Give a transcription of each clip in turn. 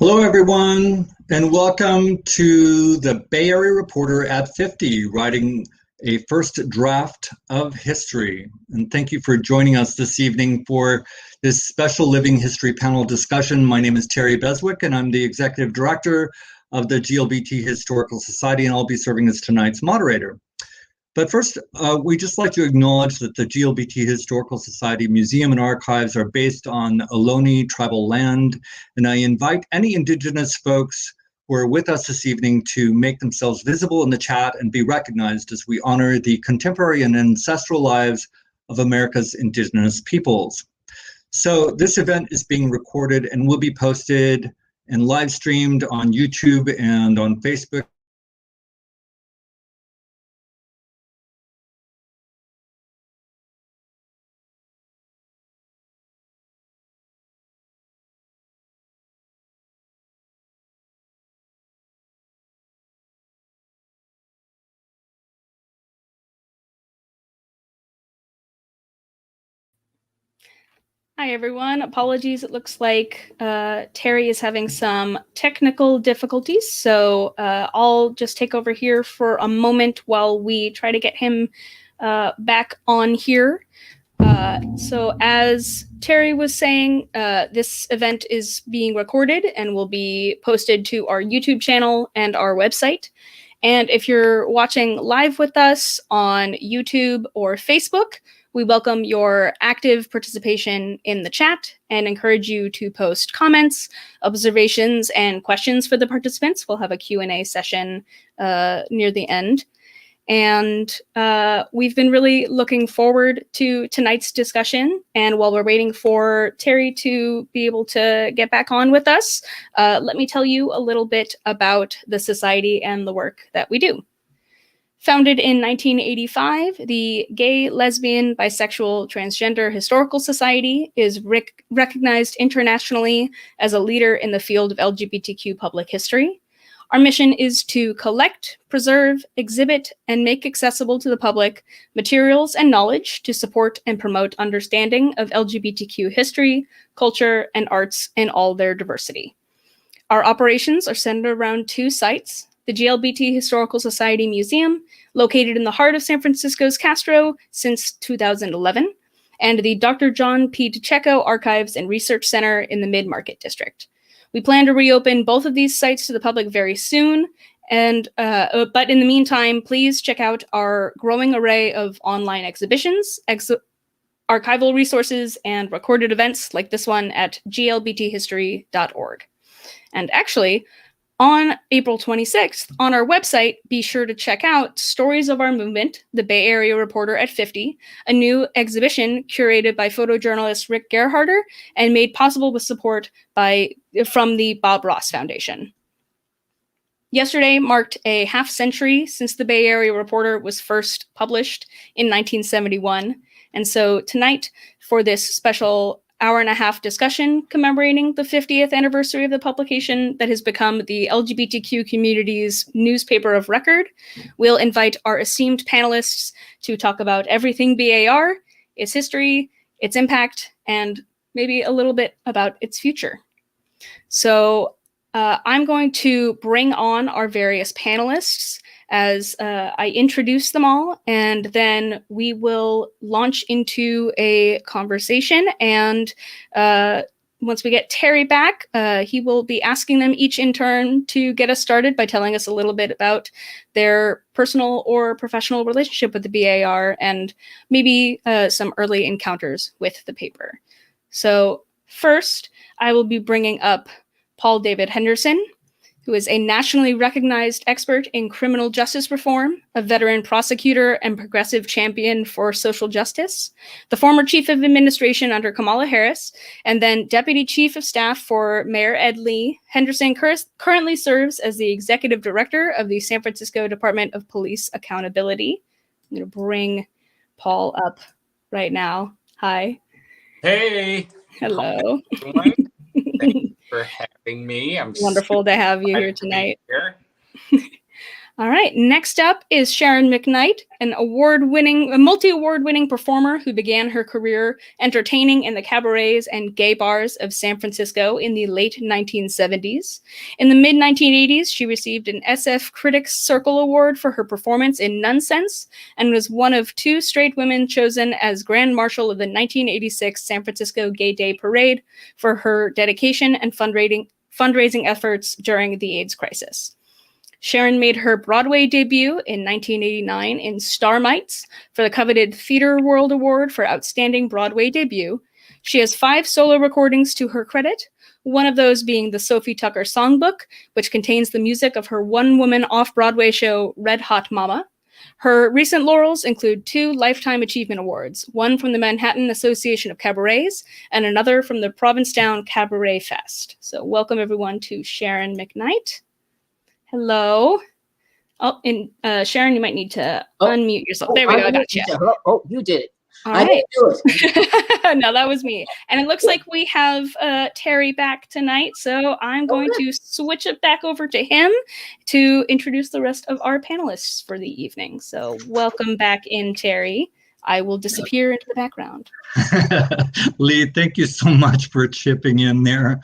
Hello, everyone, and welcome to the Bay Area Reporter at 50, writing a first draft of history. And thank you for joining us this evening for this special Living History panel discussion. My name is Terry Beswick, and I'm the Executive Director of the GLBT Historical Society, and I'll be serving as tonight's moderator. But first, we'd just like to acknowledge that the GLBT Historical Society Museum and Archives are based on Ohlone tribal land, and I invite any Indigenous folks who are with us this evening to make themselves visible in the chat and be recognized as we honor the contemporary and ancestral lives of America's Indigenous peoples. So this event is being recorded and will be posted and live streamed on YouTube and on Facebook. Hi, everyone. Apologies. It looks like Terry is having some technical difficulties, so I'll just take over here for a moment while we try to get him back on here. So as Terry was saying, this event is being recorded and will be posted to our YouTube channel and our website. And if you're watching live with us on YouTube or Facebook, we welcome your active participation in the chat and encourage you to post comments, observations, and questions for the participants. We'll have a Q&A session near the end. And we've been really looking forward to tonight's discussion. And while we're waiting for Terry to be able to get back on with us, let me tell you a little bit about the Society and the work that we do. Founded in 1985, the Gay, Lesbian, Bisexual, Transgender Historical Society is recognized internationally as a leader in the field of LGBTQ public history. Our mission is to collect, preserve, exhibit, and make accessible to the public materials and knowledge to support and promote understanding of LGBTQ history, culture, and arts in all their diversity. Our operations are centered around two sites: the GLBT Historical Society Museum, located in the heart of San Francisco's Castro since 2011, and the Dr. John P. DiCecco Archives and Research Center in the Mid-Market District. We plan to reopen both of these sites to the public very soon, and but in the meantime, please check out our growing array of online exhibitions, archival resources, and recorded events like this one at glbthistory.org. And actually, on April 26th, on our website, be sure to check out Stories of Our Movement, the Bay Area Reporter at 50, a new exhibition curated by photojournalist Rick Gerharder and made possible with support from the Bob Ross Foundation. Yesterday marked a half-century since the Bay Area Reporter was first published in 1971, and so tonight, for this special hour-and-a-half discussion commemorating the 50th anniversary of the publication that has become the LGBTQ community's newspaper of record, we'll invite our esteemed panelists to talk about everything BAR, its history, its impact, and maybe a little bit about its future. So I'm going to bring on our various panelists as I introduce them all, and then we will launch into a conversation. And once we get Terry back, he will be asking them each in turn to get us started by telling us a little bit about their personal or professional relationship with the BAR and maybe some early encounters with the paper. So first, I will be bringing up Paul David Henderson, who is a nationally recognized expert in criminal justice reform, a veteran prosecutor and progressive champion for social justice, the former chief of administration under Kamala Harris, and then deputy chief of staff for Mayor Ed Lee. Henderson currently serves as the executive director of the San Francisco Department of Police Accountability. I'm going to bring Paul up right now. Hi. Hey. Hello. Hi, Thank you for having me. I'm wonderful to have you here tonight. All right, next up is Sharon McNight, a multi-award winning performer who began her career entertaining in the cabarets and gay bars of San Francisco in the late 1970s. In the mid-1980s, she received an SF Critics Circle Award for her performance in Nonsense and was one of 2 straight women chosen as Grand Marshal of the 1986 San Francisco Gay Day Parade for her dedication and fundraising efforts during the AIDS crisis. Sharon made her Broadway debut in 1989 in Starmites for the coveted Theater World Award for Outstanding Broadway Debut. She has 5 solo recordings to her credit, one of those being the Sophie Tucker Songbook, which contains the music of her one-woman off-Broadway show Red Hot Mama. Her recent laurels include 2 Lifetime Achievement Awards, one from the Manhattan Association of Cabarets and another from the Provincetown Cabaret Fest. So welcome everyone to Sharon McNight. Hello. Oh, and Sharon, you might need to unmute yourself. There we go. I got you. Oh, you did it. All I right. didn't do it. No, that was me. And it looks like we have Terry back tonight. So I'm going to switch it back over to him to introduce the rest of our panelists for the evening. So welcome back in, Terry. I will disappear into the background. Lee, thank you so much for chipping in there.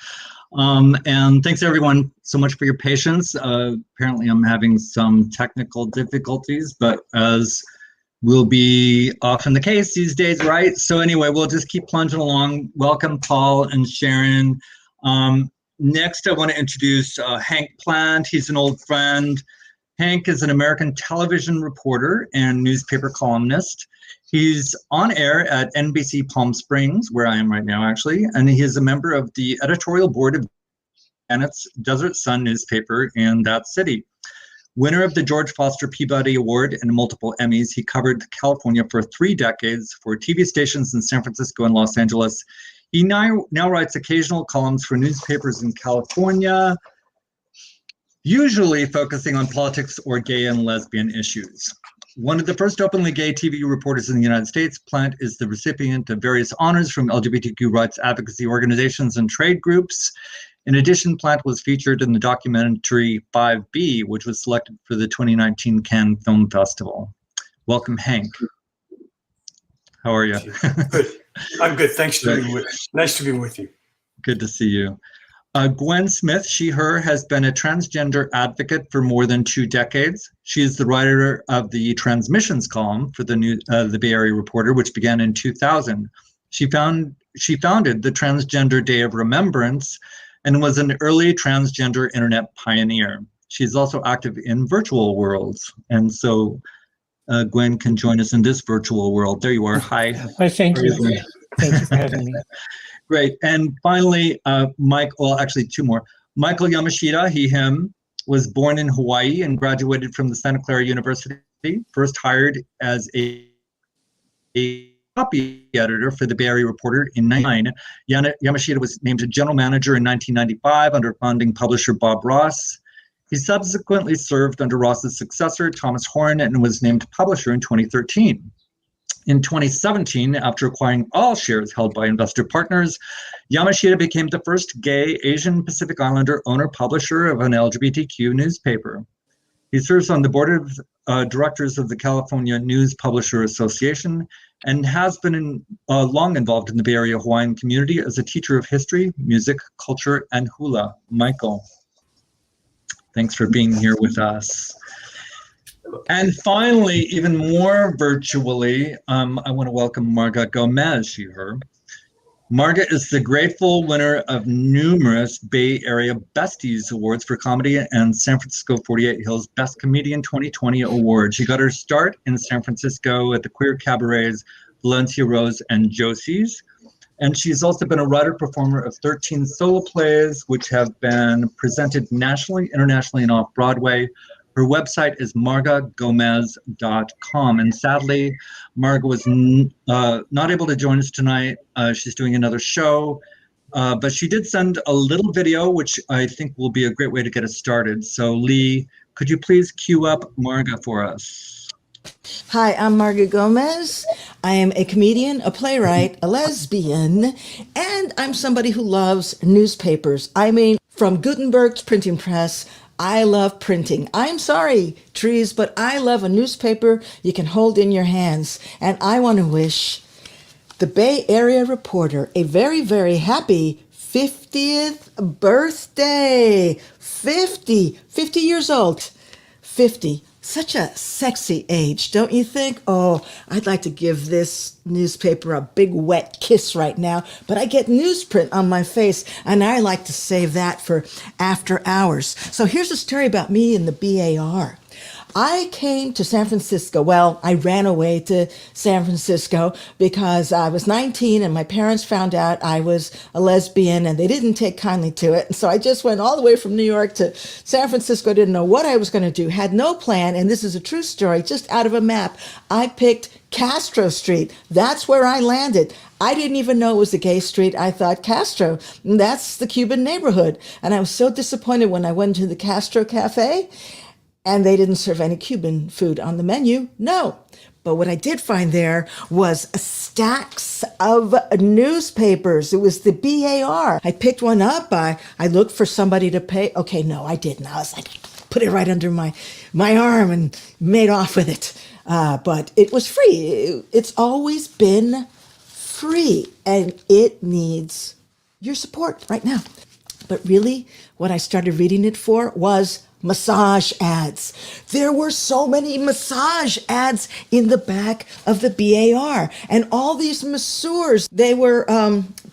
And thanks everyone so much for your patience. Apparently I'm having some technical difficulties, but as will be often the case these days, right? So anyway, we'll just keep plunging along. Welcome, Paul and Sharon. Next, I want to introduce Hank Plante. He's an old friend. Hank is an American television reporter and newspaper columnist. He's on air at NBC Palm Springs, where I am right now, actually, and he is a member of the editorial board of Janet's Desert Sun newspaper in that city. Winner of the George Foster Peabody Award and multiple Emmys, he covered California for 3 decades for TV stations in San Francisco and Los Angeles. He now writes occasional columns for newspapers in California, usually focusing on politics or gay and lesbian issues. One of the first openly gay TV reporters in the United States, Plante is the recipient of various honors from LGBTQ rights advocacy organizations and trade groups. In addition, Plante was featured in the documentary 5B, which was selected for the 2019 Cannes Film Festival. Welcome, Hank. How are you? Good. I'm good. Thanks for being with. Nice to be with you. Good to see you. Gwen Smith, she/her, has been a transgender advocate for more than 2 decades. She is the writer of the Transmissions column for the Bay Area Reporter, which began in 2000. She founded the Transgender Day of Remembrance and was an early transgender internet pioneer. She's also active in virtual worlds, and so Gwen can join us in this virtual world. There you are. Hi. Hi, thank you. Thank you for having me. Great. And finally, actually 2 more. Michael Yamashita, him, was born in Hawaii and graduated from the Santa Clara University, first hired as a copy editor for the Bay Area Reporter in 1999. Yamashita was named a general manager in 1995 under founding publisher Bob Ross. He subsequently served under Ross's successor, Thomas Horn, and was named publisher in 2013. In 2017, after acquiring all shares held by investor partners, Yamashita became the first gay Asian Pacific Islander owner-publisher of an LGBTQ newspaper. He serves on the board of directors of the California News Publisher Association and has been long involved in the Bay Area Hawaiian community as a teacher of history, music, culture, and hula. Michael, thanks for being here with us. And finally, even more virtually, I want to welcome Marga Gomez, she/her. Marga is the grateful winner of numerous Bay Area Besties Awards for comedy and San Francisco 48 Hills Best Comedian 2020 Award. She got her start in San Francisco at the queer cabarets Valencia Rose and Josie's. And she's also been a writer-performer of 13 solo plays, which have been presented nationally, internationally, and off-Broadway. Her website is margagomez.com. And sadly, Marga was not able to join us tonight. She's doing another show, but she did send a little video, which I think will be a great way to get us started. So Lee, could you please cue up Marga for us? Hi, I'm Marga Gomez. I am a comedian, a playwright, a lesbian, and I'm somebody who loves newspapers. I mean, from Gutenberg's printing press I love printing. I'm sorry, trees, but I love a newspaper you can hold in your hands. And I want to wish the Bay Area Reporter a very, very happy 50th birthday. 50 years old. 50. Such a sexy age, don't you think? Oh, I'd like to give this newspaper a big wet kiss right now, but I get newsprint on my face, and I like to save that for after hours. So here's a story about me and the BAR. I came to San Francisco. Well, I ran away to San Francisco because I was 19 and my parents found out I was a lesbian and they didn't take kindly to it. And so I just went all the way from New York to San Francisco, didn't know what I was going to do, had no plan. And this is a true story, just out of a map. I picked Castro Street. That's where I landed. I didn't even know it was a gay street. I thought Castro, that's the Cuban neighborhood. And I was so disappointed when I went to the Castro Cafe and they didn't serve any Cuban food on the menu. No. But what I did find there was stacks of newspapers. It was the BAR. I picked one up. I looked for somebody to pay. Okay, no, I didn't. I was like, put it right under my arm and made off with it. But it was free. It's always been free, and it needs your support right now. But really, what I started reading it for was massage ads. There were so many massage ads in the back of the BAR, and all these masseurs, they were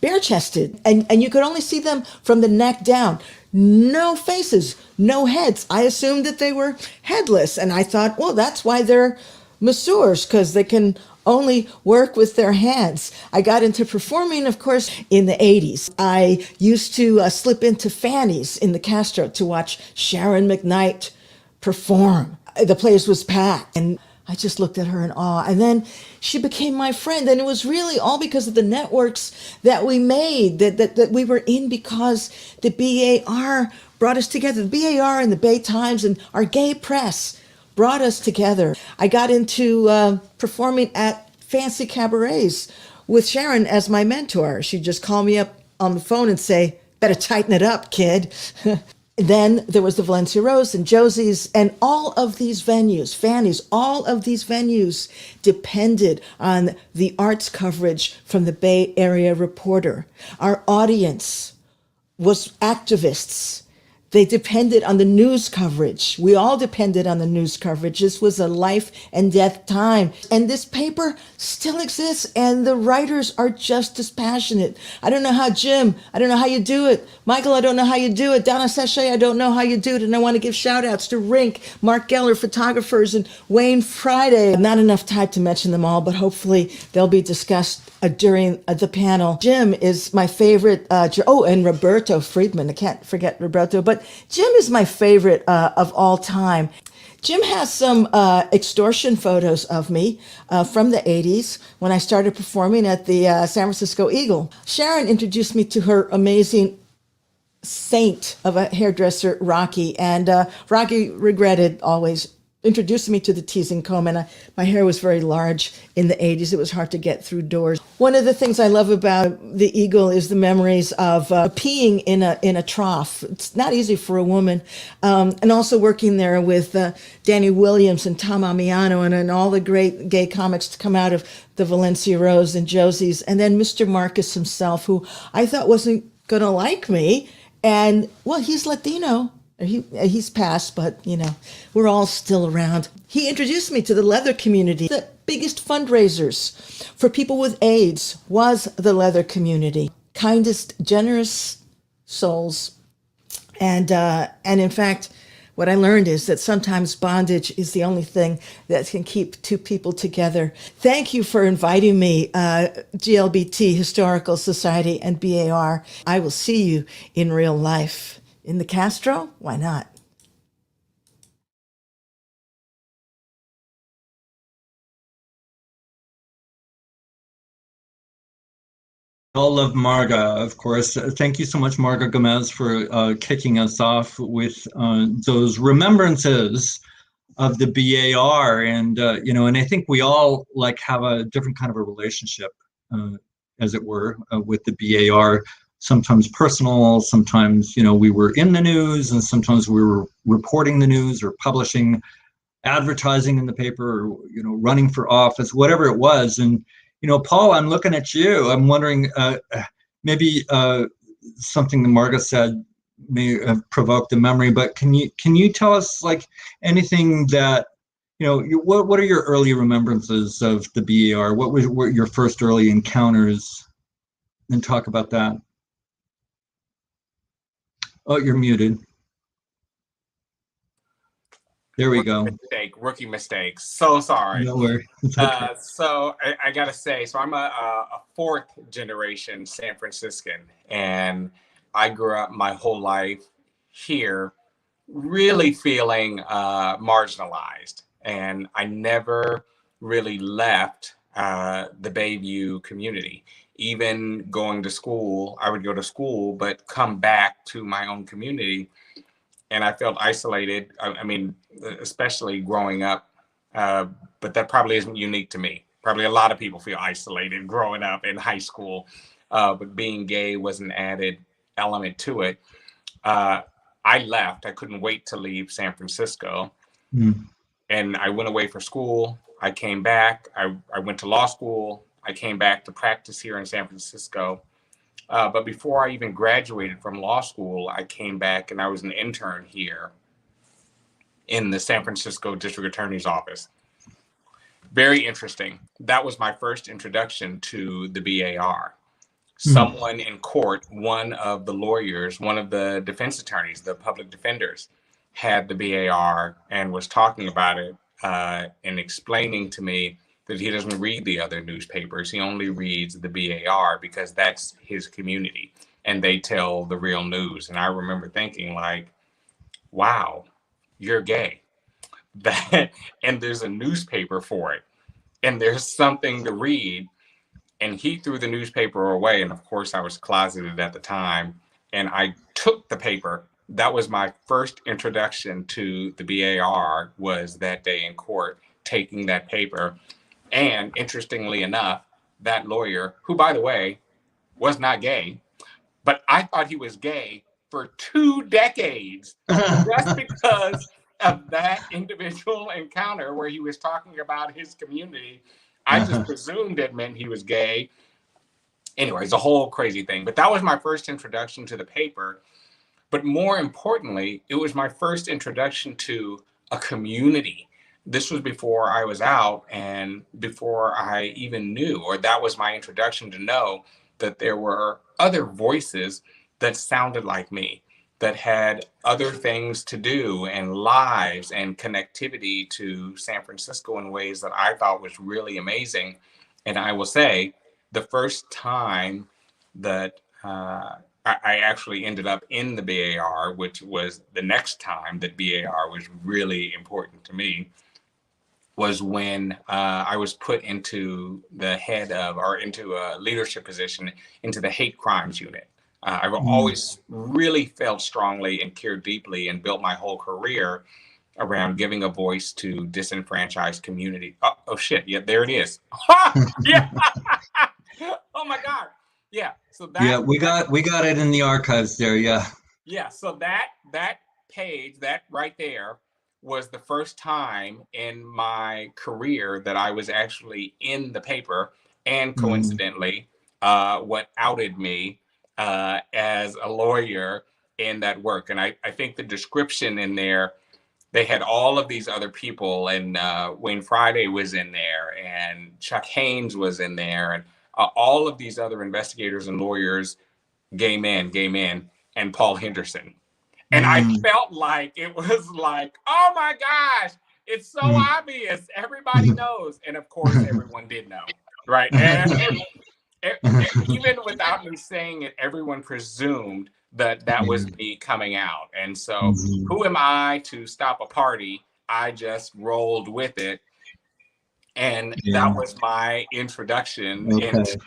bare-chested, and you could only see them from the neck down. No faces, no heads. I assumed that they were headless, and I thought, well, that's why they're masseurs, because they can only work with their hands. I got into performing, of course, in the 80s. I used to slip into Fanny's in the Castro to watch Sharon McNight perform. The place was packed, and I just looked at her in awe. And then she became my friend, and it was really all because of the networks that we made, that we were in, because the BAR brought us together. The BAR and the Bay Times and our gay press brought us together. I got into performing at fancy cabarets with Sharon as my mentor. She'd just call me up on the phone and say, better tighten it up, kid. Then there was the Valencia Rose and Josie's, and all of these venues, Fanny's, all of these venues depended on the arts coverage from the Bay Area Reporter. Our audience was activists. They depended on the news coverage. We all depended on the news coverage. This was a life and death time. And this paper still exists, and the writers are just as passionate. I don't know how, Jim, I don't know how you do it. Michael, I don't know how you do it. Donna Sachet, I don't know how you do it. And I want to give shout outs to Rink, Mark Geller, photographers, and Wayne Friday. Not enough time to mention them all, but hopefully they'll be discussed during the panel. Jim is my favorite. And Roberto Friedman. I can't forget Roberto, but Jim is my favorite of all time. Jim has some extortion photos of me from the 80s when I started performing at the San Francisco Eagle. Sharon introduced me to her amazing saint of a hairdresser, Rocky, and Rocky regretted always introduced me to the teasing comb, and my hair was very large in the 80s. It was hard to get through doors. One of the things I love about the Eagle is the memories of peeing in a trough. It's not easy for a woman. And also working there with Danny Williams and Tom Amiano and all the great gay comics to come out of the Valencia Rose and Josie's. And then Mr. Marcus himself, who I thought wasn't going to like me. And, well, he's Latino. He's passed, but, you know, we're all still around. He introduced me to the leather community. The biggest fundraisers for people with AIDS was the leather community. Kindest, generous souls. And in fact, what I learned is that sometimes bondage is the only thing that can keep two people together. Thank you for inviting me, GLBT Historical Society and BAR. I will see you in real life. In the Castro? Why not? All of Marga, of course. Thank you so much, Marga Gomez, for kicking us off with those remembrances of the BAR. And, and I think we all have a different kind of a relationship, as it were, with the BAR. sometimes personal, sometimes, we were in the news, and sometimes we were reporting the news or publishing advertising in the paper, or, running for office, whatever it was. And, Paul, I'm looking at you. I'm wondering, maybe something that Marga said may have provoked the memory, but can you tell us like anything that, what are your early remembrances of the BAR? What were your first early encounters? And talk about that. Oh, you're muted. There we go. Rookie mistake. So sorry. No worries. Okay. So I gotta say, so I'm a fourth generation San Franciscan, and I grew up my whole life here, really feeling marginalized, and I never really left the Bayview community. Even going to school, I would go to school, but come back to my own community. And I felt isolated. I mean, especially growing up, but that probably isn't unique to me. Probably a lot of people feel isolated growing up in high school, but being gay was an added element to it. I left. I couldn't wait to leave San Francisco. And I went away for school. I came back. I went to law school. I came back to practice here in San Francisco. But before I even graduated from law school, I came back and I was an intern here in the San Francisco District Attorney's Office. Very interesting. That was my first introduction to the BAR. Someone in court, one of the lawyers, one of the defense attorneys, the public defenders, had the BAR and was talking about it and explaining to me that he doesn't read the other newspapers. He only reads the BAR because that's his community and they tell the real news. And I remember thinking like, wow, you're gay. And there's a newspaper for it. And there's something to read. And he threw the newspaper away. And of course I was closeted at the time. And I took the paper. That was my first introduction to the BAR, was that day in court, taking that paper. And interestingly enough, that lawyer, who, by the way, was not gay, but I thought he was gay for 2 decades just because of that individual encounter where he was talking about his community. I just presumed it meant he was gay. Anyways, a whole crazy thing. But that was my first introduction to the paper. But more importantly, it was my first introduction to a community. This was before I was out and before I even knew, or that was my introduction to know that there were other voices that sounded like me, that had other things to do and lives and connectivity to San Francisco in ways that I thought was really amazing. And I will say, the first time that I actually ended up in the BAR, which was the next time that BAR was really important to me, was when I was put into the head of, or into a leadership position, into the hate crimes unit. I've always really felt strongly and cared deeply and built my whole career around giving a voice to disenfranchised community. Oh shit, yeah, there it is. Yeah. Oh my God. Yeah. So that, yeah, we got it in the archives there. Yeah. Yeah. So that page, that right there, was the first time in my career that I was actually in the paper, and coincidentally, what outed me as a lawyer in that work. And I think the description in there, they had all of these other people, and Wayne Friday was in there, and Chuck Haynes was in there, and all of these other investigators and lawyers, gay men, and Paul Henderson. And I felt like it was like, oh my gosh, it's so obvious. Everybody knows. And of course, everyone did know, right? And even without me saying it, everyone presumed that that was me coming out. And so who am I to stop a party? I just rolled with it. And that was my introduction into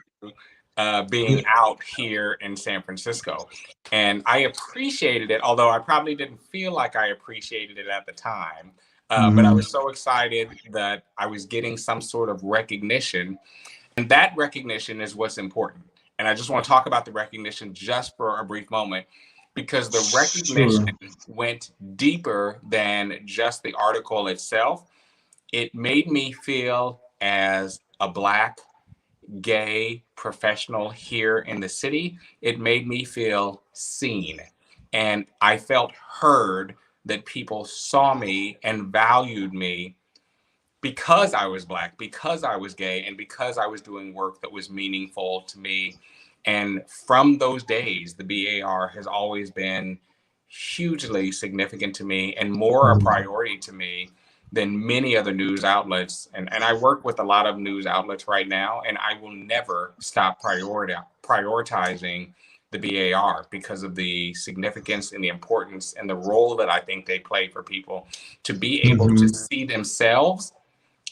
being out here in San Francisco. And I appreciated it, although I probably didn't feel like I appreciated it at the time. But I was so excited that I was getting some sort of recognition. And that recognition is what's important. And I just want to talk about the recognition just for a brief moment, because the recognition went deeper than just the article itself. It made me feel, as a Black gay professional here in the city, it made me feel seen. And I felt heard, that people saw me and valued me because I was Black, because I was gay, and because I was doing work that was meaningful to me. And from those days, the BAR has always been hugely significant to me and more a priority to me than many other news outlets. And I work with a lot of news outlets right now, and I will never stop prioritizing the BAR because of the significance and the importance and the role that I think they play for people to be able to see themselves.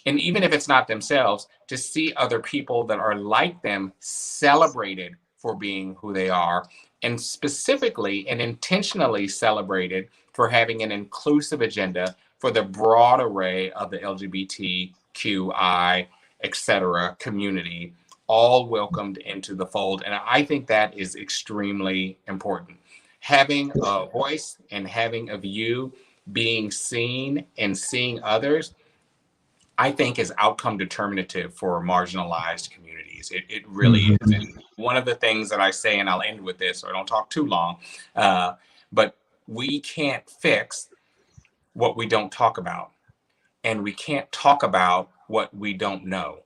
And even if it's not themselves, to see other people that are like them celebrated for being who they are, and specifically and intentionally celebrated for having an inclusive agenda for the broad array of the LGBTQI, etc. community, all welcomed into the fold. And I think that is extremely important. Having a voice and having a view, being seen and seeing others, I think is outcome determinative for marginalized communities. It really is. And one of the things that I say, and I'll end with this, so I don't talk too long, but we can't fix what we don't talk about. And we can't talk about what we don't know.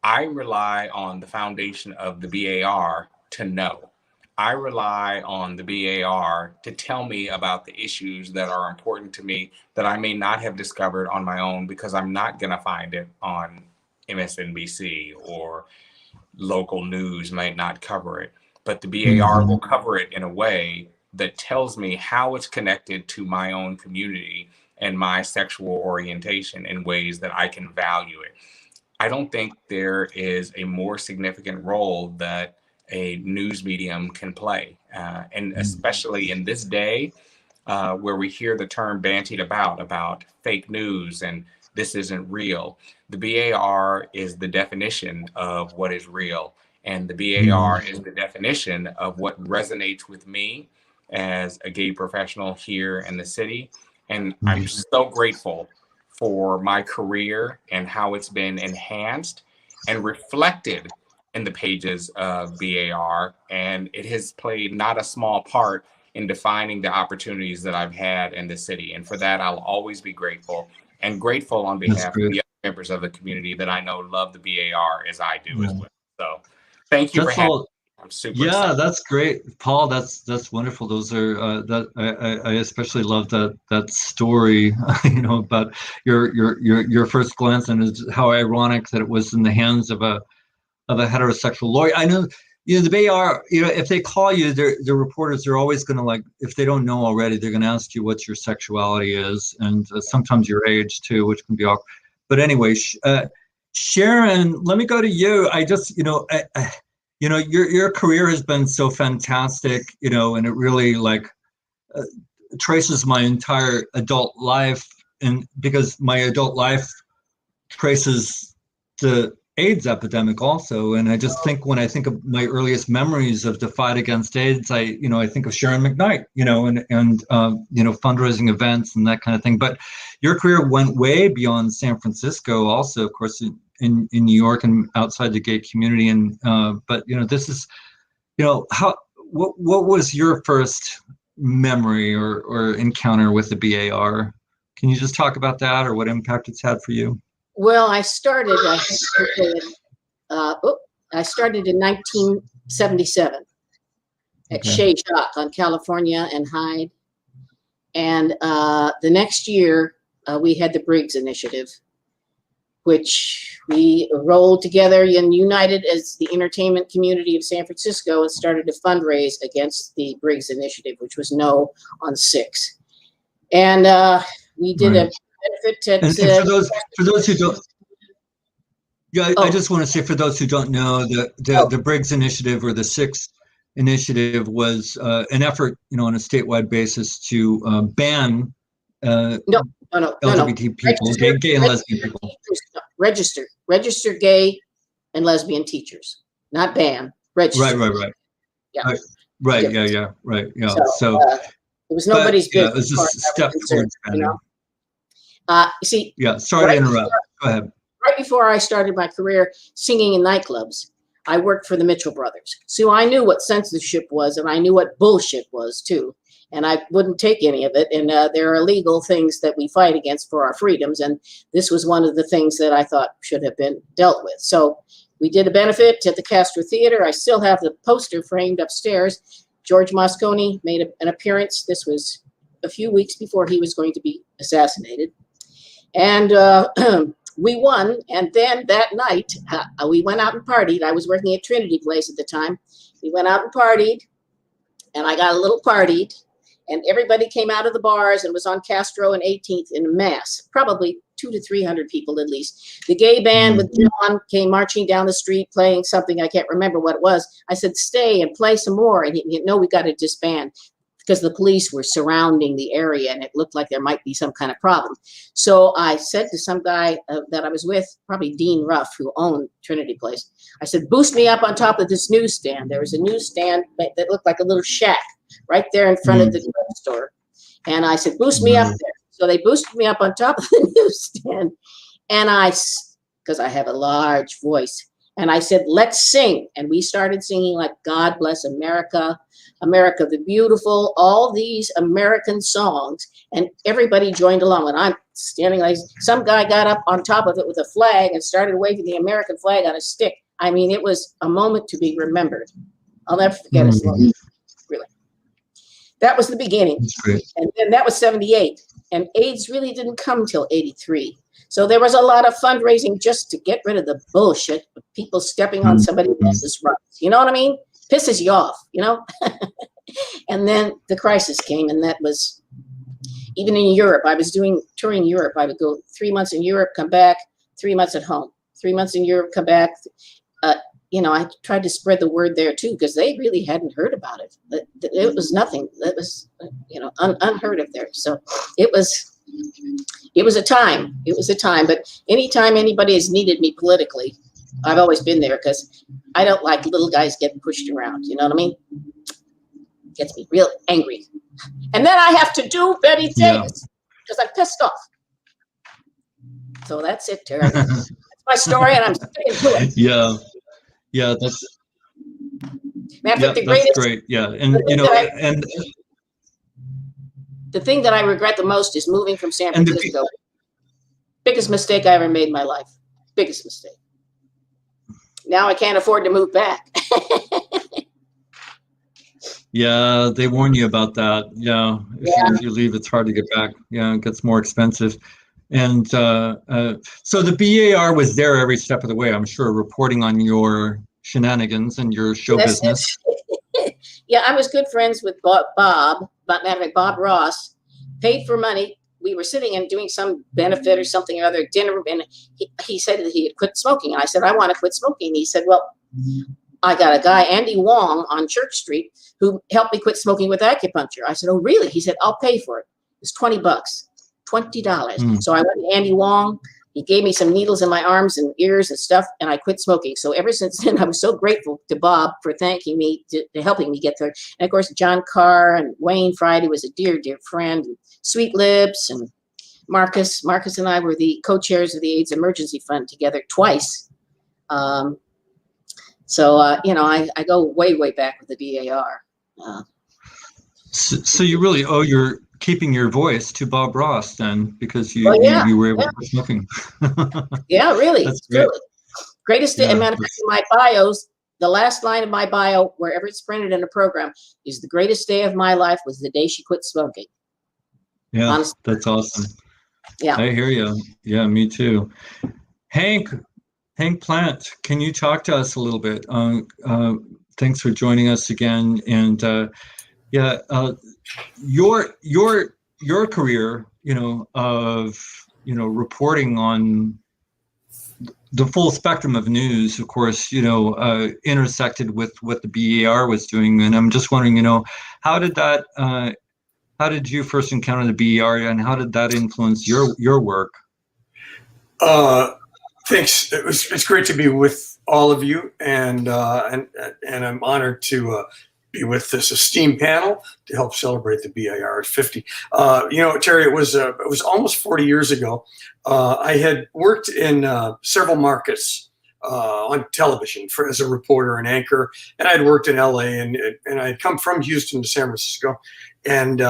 I rely on the foundation of the BAR to know. I rely on the BAR to tell me about the issues that are important to me that I may not have discovered on my own, because I'm not going to find it on MSNBC, or local news might not cover it. But the BAR will cover it in a way that tells me how it's connected to my own community and my sexual orientation in ways that I can value it. I don't think there is a more significant role that a news medium can play. And especially in this day where we hear the term bantied about fake news and this isn't real. The BAR is the definition of what is real. And the BAR is the definition of what resonates with me as a gay professional here in the city. And I'm so grateful for my career and how it's been enhanced and reflected in the pages of BAR. And it has played not a small part in defining the opportunities that I've had in the city. And for that, I'll always be grateful, and grateful on behalf of the other members of the community that I know love the BAR as I do as well. So thank you for having me. I'm super excited. That's great, Paul. That's wonderful. Those are I especially love that story, about your first glance, and it's how ironic that it was in the hands of a heterosexual lawyer. I know, the BAR, if they call you, the reporters are always going to, if they don't know already, they're going to ask you what your sexuality is, and sometimes your age too, which can be awkward. But anyway, Sharon, let me go to you. I just, your career has been so fantastic, and it really traces my entire adult life, and because my adult life traces the AIDS epidemic also. And I just think, when I think of my earliest memories of the fight against AIDS, I think of Sharon McNight, and fundraising events and that kind of thing. But your career went way beyond San Francisco also, of course, in New York and outside the gay community. And but this is, what was your first memory or encounter with the BAR? Can you just talk about that, or what impact it's had for you? Well, I started in 1977 at Chez Jacques on California and Hyde. And the next year, we had the Briggs Initiative, which we rolled together and united as the entertainment community of San Francisco and started to fundraise against the Briggs Initiative, which was No on 6. And we did a benefit and for those who don't, I just want to say, for those who don't know, the Briggs Initiative, or the 6 Initiative, was an effort, on a statewide basis to ban LGBT people, gay and lesbian people. Register gay and lesbian teachers, not ban. registered. Right. Yeah. Right. Yeah. Right. Yeah. So it was nobody's business. It was just a step towards you know. You see. Yeah. Sorry to interrupt. Go ahead. Right before I started my career singing in nightclubs, I worked for the Mitchell Brothers. So I knew what censorship was, and I knew what bullshit was too. And I wouldn't take any of it. And there are legal things that we fight against for our freedoms. And this was one of the things that I thought should have been dealt with. So we did a benefit at the Castro Theater. I still have the poster framed upstairs. George Moscone made an appearance. This was a few weeks before he was going to be assassinated. And we won. And then that night, we went out and partied. I was working at Trinity Place at the time. We went out and partied. And I got a little partied. And everybody came out of the bars and was on Castro and 18th in mass, probably 200 to 300 people at least. The gay band with John came marching down the street playing something. I can't remember what it was. I said, stay and play some more. And he no, we got to disband, because the police were surrounding the area and it looked like there might be some kind of problem. So I said to some guy that I was with, probably Dean Ruff, who owned Trinity Place, I said, boost me up on top of this newsstand. There was a newsstand that looked like a little shack right there in front of the store. And I said, boost me up there. So they boosted me up on top of the newsstand. And because I have a large voice, and I said, let's sing. And we started singing like God Bless America, America the Beautiful, all these American songs. And everybody joined along. And I'm standing like, some guy got up on top of it with a flag and started waving the American flag on a stick. I mean, it was a moment to be remembered. I'll never forget it. Really. That was the beginning. And then that was 78. And AIDS really didn't come till 83. So there was a lot of fundraising just to get rid of the bullshit of people stepping on somebody else's rights. You know what I mean? Pisses you off, you know? And then the crisis came, and that was, even in Europe, I was touring Europe. I would go 3 months in Europe, come back, 3 months at home, 3 months in Europe, come back. You know, I tried to spread the word there too, because they really hadn't heard about it. It was nothing. That was, you know, unheard of there. So it was a time. It was a time. But anytime anybody has needed me politically, I've always been there, because I don't like little guys getting pushed around. You know what I mean? Gets me real angry. And then I have to do Betty Davis because I'm pissed off. So that's it, Terry. That's my story, and I'm sticking to it. Yeah, that's that's great. Yeah, and you know, and the thing that I regret the most is moving from San Francisco. Biggest mistake I ever made in my life. Biggest mistake. Now I can't afford to move back. Yeah, they warn you about that. Yeah, if you leave, it's hard to get back. Yeah, it gets more expensive. And so the BAR was there every step of the way, I'm sure, reporting on your shenanigans and your show business. Yeah, I was good friends with Bob Ross, paid for money. We were sitting and doing some benefit or something or other, dinner, and he said that he had quit smoking. And I said, I want to quit smoking. He said, well, I got a guy, Andy Wong, on Church Street, who helped me quit smoking with acupuncture. I said, oh, really? He said, I'll pay for it. It's $20. $20. So I went to Andy Wong. He gave me some needles in my arms and ears and stuff, and I quit smoking. So ever since then, I was so grateful to Bob for thanking me, to helping me get there. And of course, John Carr and Wayne Friday was a dear, dear friend. And Sweet Lips and Marcus. Marcus and I were the co-chairs of the AIDS Emergency Fund together twice. You know, I go way, way back with the BAR. So you really owe your keeping your voice to Bob Ross then, because you were able to quit smoking. Yeah, really. That's great. Really. Greatest day. Matter of fact, in my bios, the last line of my bio, wherever it's printed in a program, is the greatest day of my life was the day she quit smoking. Yeah, honestly. That's awesome. Yeah, I hear you. Yeah, me too. Hank Plante, can you talk to us a little bit? Thanks for joining us again. And your career, you know, of, you know, reporting on the full spectrum of news, of course, you know, intersected with what the BAR was doing. And I'm just wondering, you know, how did you first encounter the BAR, and how did that influence your work? Thanks. It's great to be with all of you, and I'm honored to be with this esteemed panel to help celebrate the BIR at 50. Terry, it was almost 40 years ago. I had worked in several markets on television as a reporter and anchor, and I'd worked in LA, and I'd come from Houston to San Francisco, and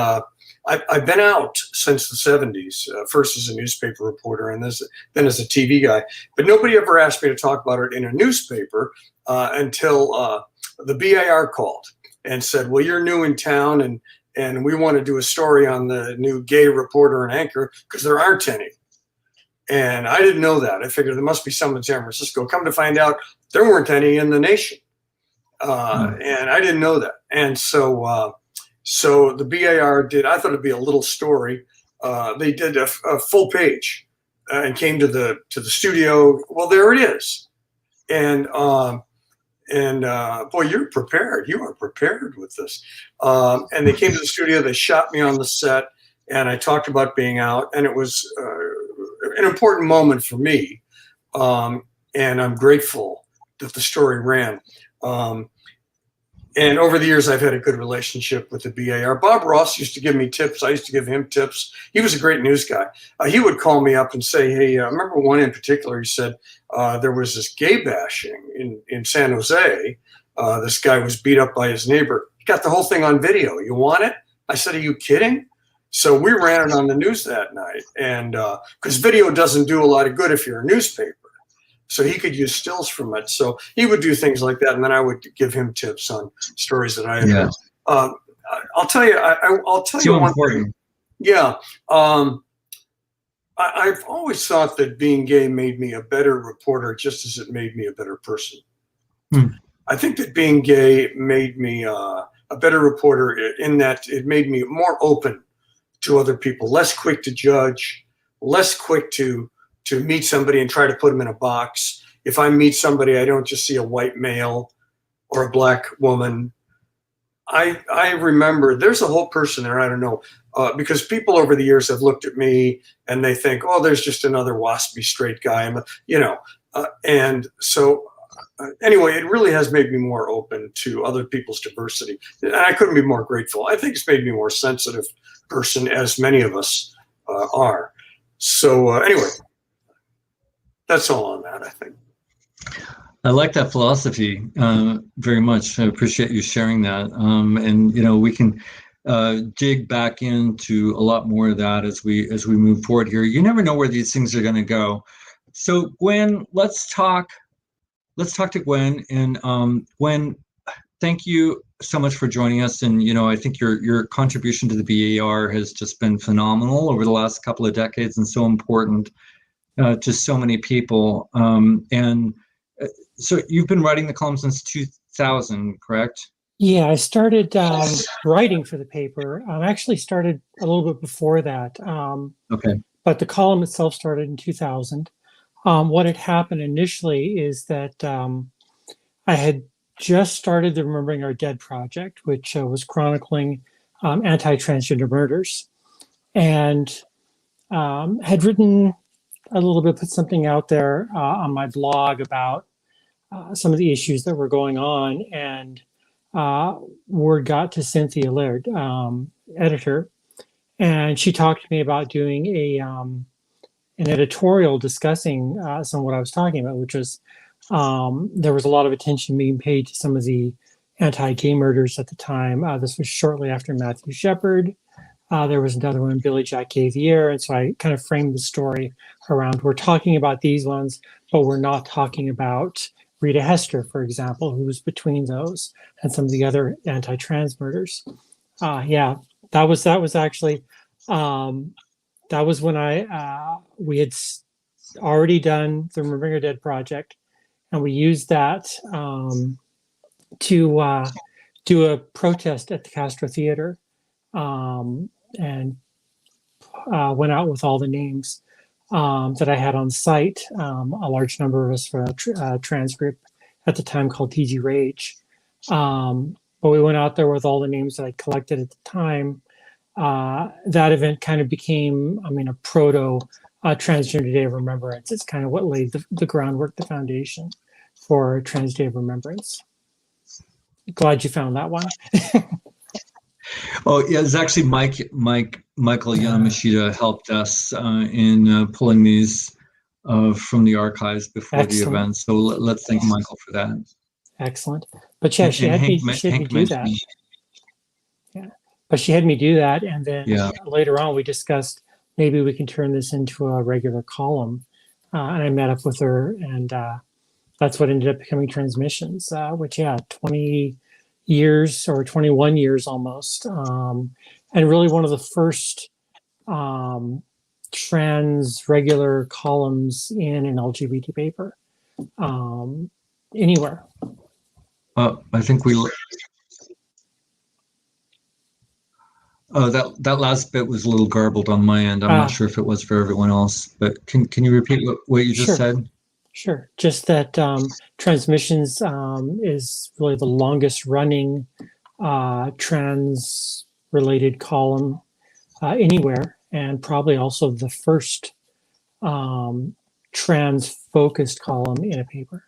I've been out since the 70s, first as a newspaper reporter and then as a TV guy. But nobody ever asked me to talk about it in a newspaper until the BIR called and said, well, you're new in town and we want to do a story on the new gay reporter and anchor because there aren't any. And I didn't know that. I figured there must be some in San Francisco. Come to find out, there weren't any in the nation. And I didn't know that. And so the BIR did, I thought it'd be a little story. They did a full page and came to the studio. Well, there it is. And boy, you're prepared. You are prepared with this. And they came to the studio, they shot me on the set, and I talked about being out, and it was an important moment for me. And I'm grateful that the story ran. And over the years, I've had a good relationship with the BIR. Bob Ross used to give me tips. I used to give him tips. He was a great news guy. He would call me up and say, hey, I remember one in particular. He said there was this gay bashing in San Jose. This guy was beat up by his neighbor. He got the whole thing on video. You want it? I said, are you kidding? So we ran it on the news that night. And because video doesn't do a lot of good if you're a newspaper. So he could use stills from it. So he would do things like that, and then I would give him tips on stories that I had. Yeah. I'll tell you. I'll tell you one thing. Yeah. I've always thought that being gay made me a better reporter, just as it made me a better person. I think that being gay made me a better reporter in that it made me more open to other people, less quick to judge, less quick to meet somebody and try to put them in a box. If I meet somebody, I don't just see a white male or a black woman. I remember there's a whole person there, I don't know, because people over the years have looked at me and they think, oh, there's just another waspy straight guy, and so anyway, it really has made me more open to other people's diversity. And I couldn't be more grateful. I think it's made me a more sensitive person, as many of us are. So anyway, that's all on that, I think. I like that philosophy very much. I appreciate you sharing that. And we can dig back into a lot more of that as we move forward here. You never know where these things are going to go. So Gwen, let's talk to Gwen. And Gwen, thank you so much for joining us. And I think your contribution to the BAR has just been phenomenal over the last couple of decades and so important to so many people. So you've been writing the column since 2000, correct? Yeah, I started writing for the paper. I actually started a little bit before that. Okay. But the column itself started in 2000. What had happened initially is that I had just started the Remembering Our Dead project, which was chronicling anti-transgender murders, and had written a little bit, put something out there on my blog about some of the issues that were going on, and word got to Cynthia Laird, editor, and she talked to me about doing an editorial discussing some of what I was talking about, which was there was a lot of attention being paid to some of the anti-gay murders at the time. This was shortly after Matthew Shepard. There was another one, Billy Jack Gavier, and so I kind of framed the story around, we're talking about these ones, but we're not talking about Rita Hester, for example, who was between those and some of the other anti-trans murders. That was actually, that was when we had already done the Remembering Our Dead project, and we used that to do a protest at the Castro Theater, and went out with all the names that I had on site, a large number of us for a trans group at the time called TG Rage. But we went out there with all the names that I collected at the time. That event kind of became, a proto Transgender Day of Remembrance. It's kind of what laid the groundwork, the foundation for Trans Day of Remembrance. Glad you found that one. Oh, yeah, it's actually Michael Yamashita helped us in pulling these from the archives before the event. So let's thank Michael for that. Excellent. But yeah, she had me do that. Yeah, but she had me do that, and then later on we discussed maybe we can turn this into a regular column, and I met up with her, and that's what ended up becoming Transmissions, which 20 years or 21 years almost, and really one of the first trans regular columns in an LGBT paper anywhere. I think that last bit was a little garbled on my end. I'm not sure if it was for everyone else, but can you repeat what you just said? Sure. Just that Transmissions is really the longest running trans related column anywhere, and probably also the first trans focused column in a paper.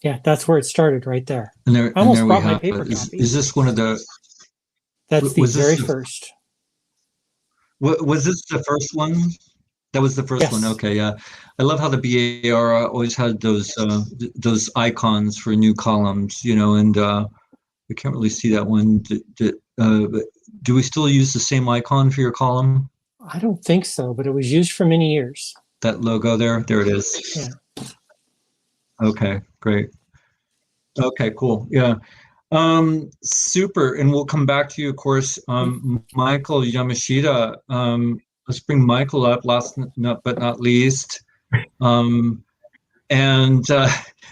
Yeah, that's where it started right there. And there, I almost and there brought we my have paper it. copy. Is this one of the... That's the very first. Was this the first one? That was the first one. Okay, yeah. I love how the BAR always had those icons for new columns, and we can't really see that one. Do we still use the same icon for your column? I don't think so, but it was used for many years. That logo there it is. Yeah. Okay, great. Okay, cool. Yeah. Super. And we'll come back to you, of course. Michael Yamashita. Let's bring Michael up, last but not least.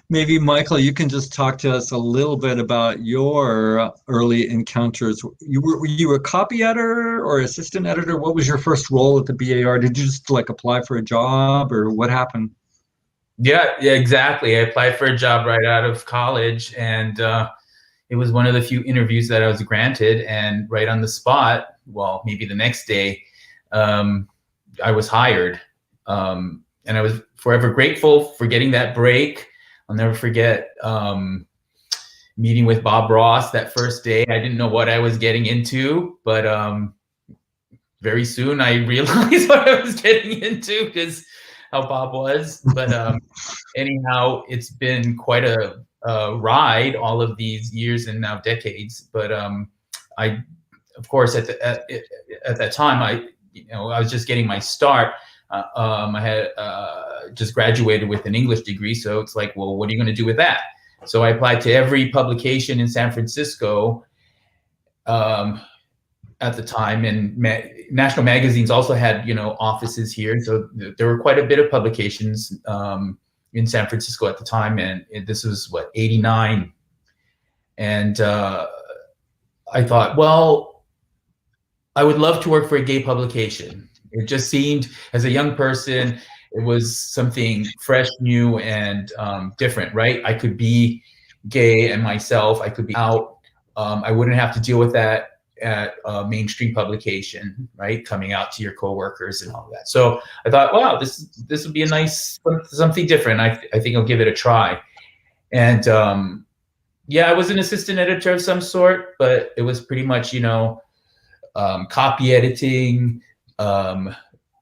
Maybe, Michael, you can just talk to us a little bit about your early encounters. Were you a copy editor or assistant editor? What was your first role at the BAR? Did you just apply for a job, or what happened? Yeah, exactly. I applied for a job right out of college, and it was one of the few interviews that I was granted, and right on the spot, well, maybe the next day, I was hired. And I was forever grateful for getting that break. I'll never forget meeting with Bob Ross that first day. I didn't know what I was getting into, but very soon I realized what I was getting into because how Bob was. But anyhow, it's been quite a ride all of these years and now decades. But I, of course, at that time, I was just getting my start. I had just graduated with an English degree, so it's like, well, what are you going to do with that? So I applied to every publication in San Francisco at the time, and national magazines also had offices here, so there were quite a bit of publications in San Francisco at the time, and this was what, 89, and I thought, well, I would love to work for a gay publication. It just seemed, as a young person, it was something fresh, new, and different, right? I could be gay and myself. I could be out. I wouldn't have to deal with that at a mainstream publication, right? Coming out to your coworkers and all that. So I thought, wow, this would be a nice, something different. I think I'll give it a try. And yeah, I was an assistant editor of some sort, but it was pretty much, copy editing,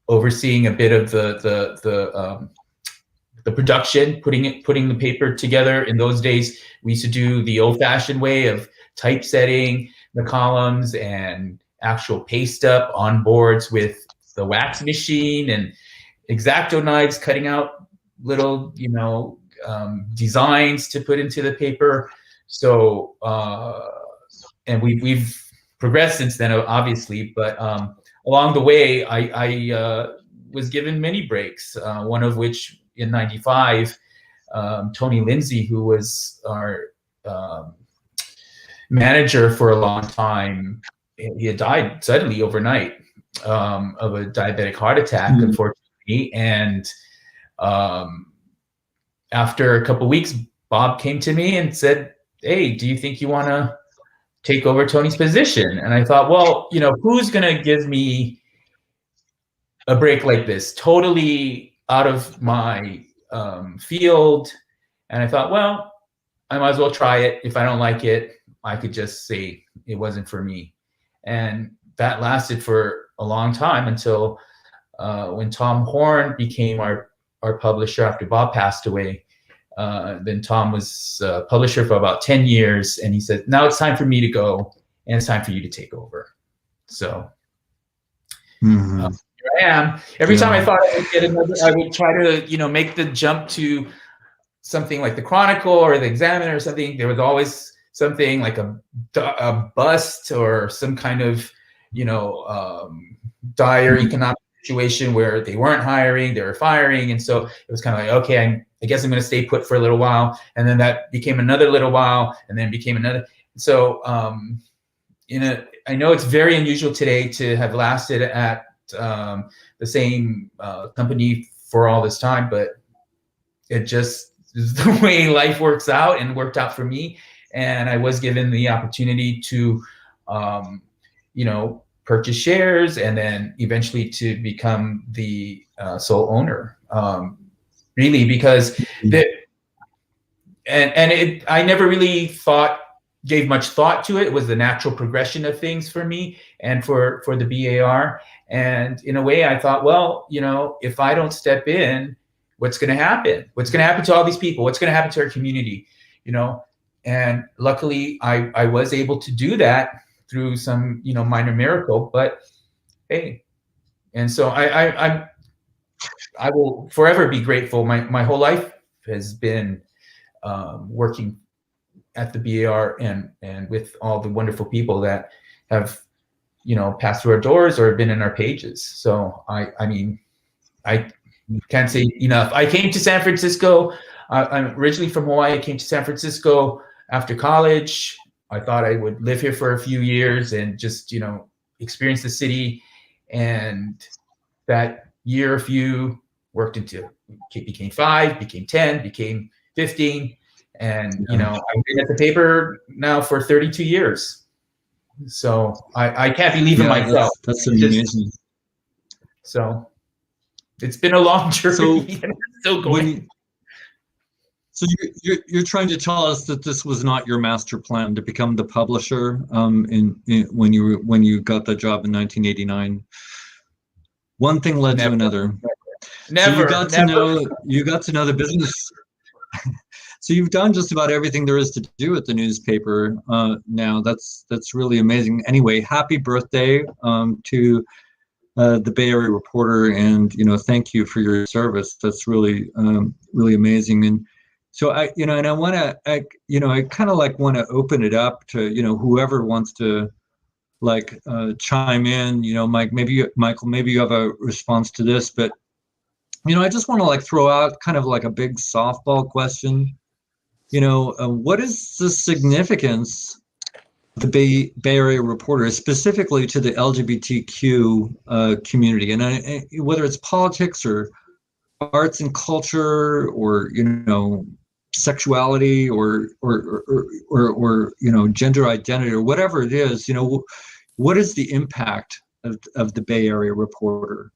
overseeing a bit of the production, putting the paper together. In those days, we used to do the old-fashioned way of typesetting the columns and actual paste up on boards with the wax machine and X-Acto knives, cutting out little designs to put into the paper. So and we've progressed since then, obviously, but along the way, I was given many breaks, one of which in '95, Tony Lindsay, who was our manager for a long time, he had died suddenly overnight of a diabetic heart attack, unfortunately. And after a couple of weeks, Bob came to me and said, "Hey, do you think you want to take over Tony's position?" And I thought, well, who's going to give me a break like this, totally out of my field. And I thought, well, I might as well try it. If I don't like it, I could just say it wasn't for me. And that lasted for a long time until when Tom Horn became our publisher after Bob passed away. Then Tom was publisher for about 10 years. And he said, now it's time for me to go and it's time for you to take over. So here I am. Every time I thought I would get another, I would try to, make the jump to something like the Chronicle or the Examiner or something. There was always something like a bust or some kind of, dire economic situation where they weren't hiring, they were firing. And so it was kind of like, okay, I guess I'm going to stay put for a little while. And then that became another little while, and then became another. So, I know it's very unusual today to have lasted at the same company for all this time, but it just is the way life works out, and worked out for me. And I was given the opportunity to, purchase shares, and then eventually to become the sole owner. Really, because I never really gave much thought to it. It was the natural progression of things for me and for the BAR. And in a way, I thought, well, if I don't step in, what's going to happen? What's going to happen to all these people? What's going to happen to our community? And luckily, I was able to do that through some, minor miracle. But hey, and so I will forever be grateful. My whole life has been working at the BAR and with all the wonderful people that have, passed through our doors or been in our pages. So I can't say enough. I came to San Francisco. I'm originally from Hawaii. I came to San Francisco after college. I thought I would live here for a few years and just, experience the city. And that year or few worked into, it became 5, became 10, became 15. And, I've been at the paper now for 32 years. So I can't believe in myself. That's amazing. So it's been a long journey, and it's still going. So you're trying to tell us that this was not your master plan to become the publisher when you got the job in 1989. One thing led to another. Never. So you got to know the business. So you've done just about everything there is to do at the newspaper now. That's really amazing. Anyway, happy birthday to the Bay Area Reporter, and thank you for your service. That's really really amazing. And so I want to I kind of want to open it up to whoever wants to chime in. Michael, maybe you have a response to this, but I just want to throw out kind of a big softball question. What is the significance of the Bay Area Reporter, specifically to the LGBTQ community, and whether it's politics or arts and culture, or sexuality, or gender identity, or whatever it is? What is the impact of the Bay Area Reporter?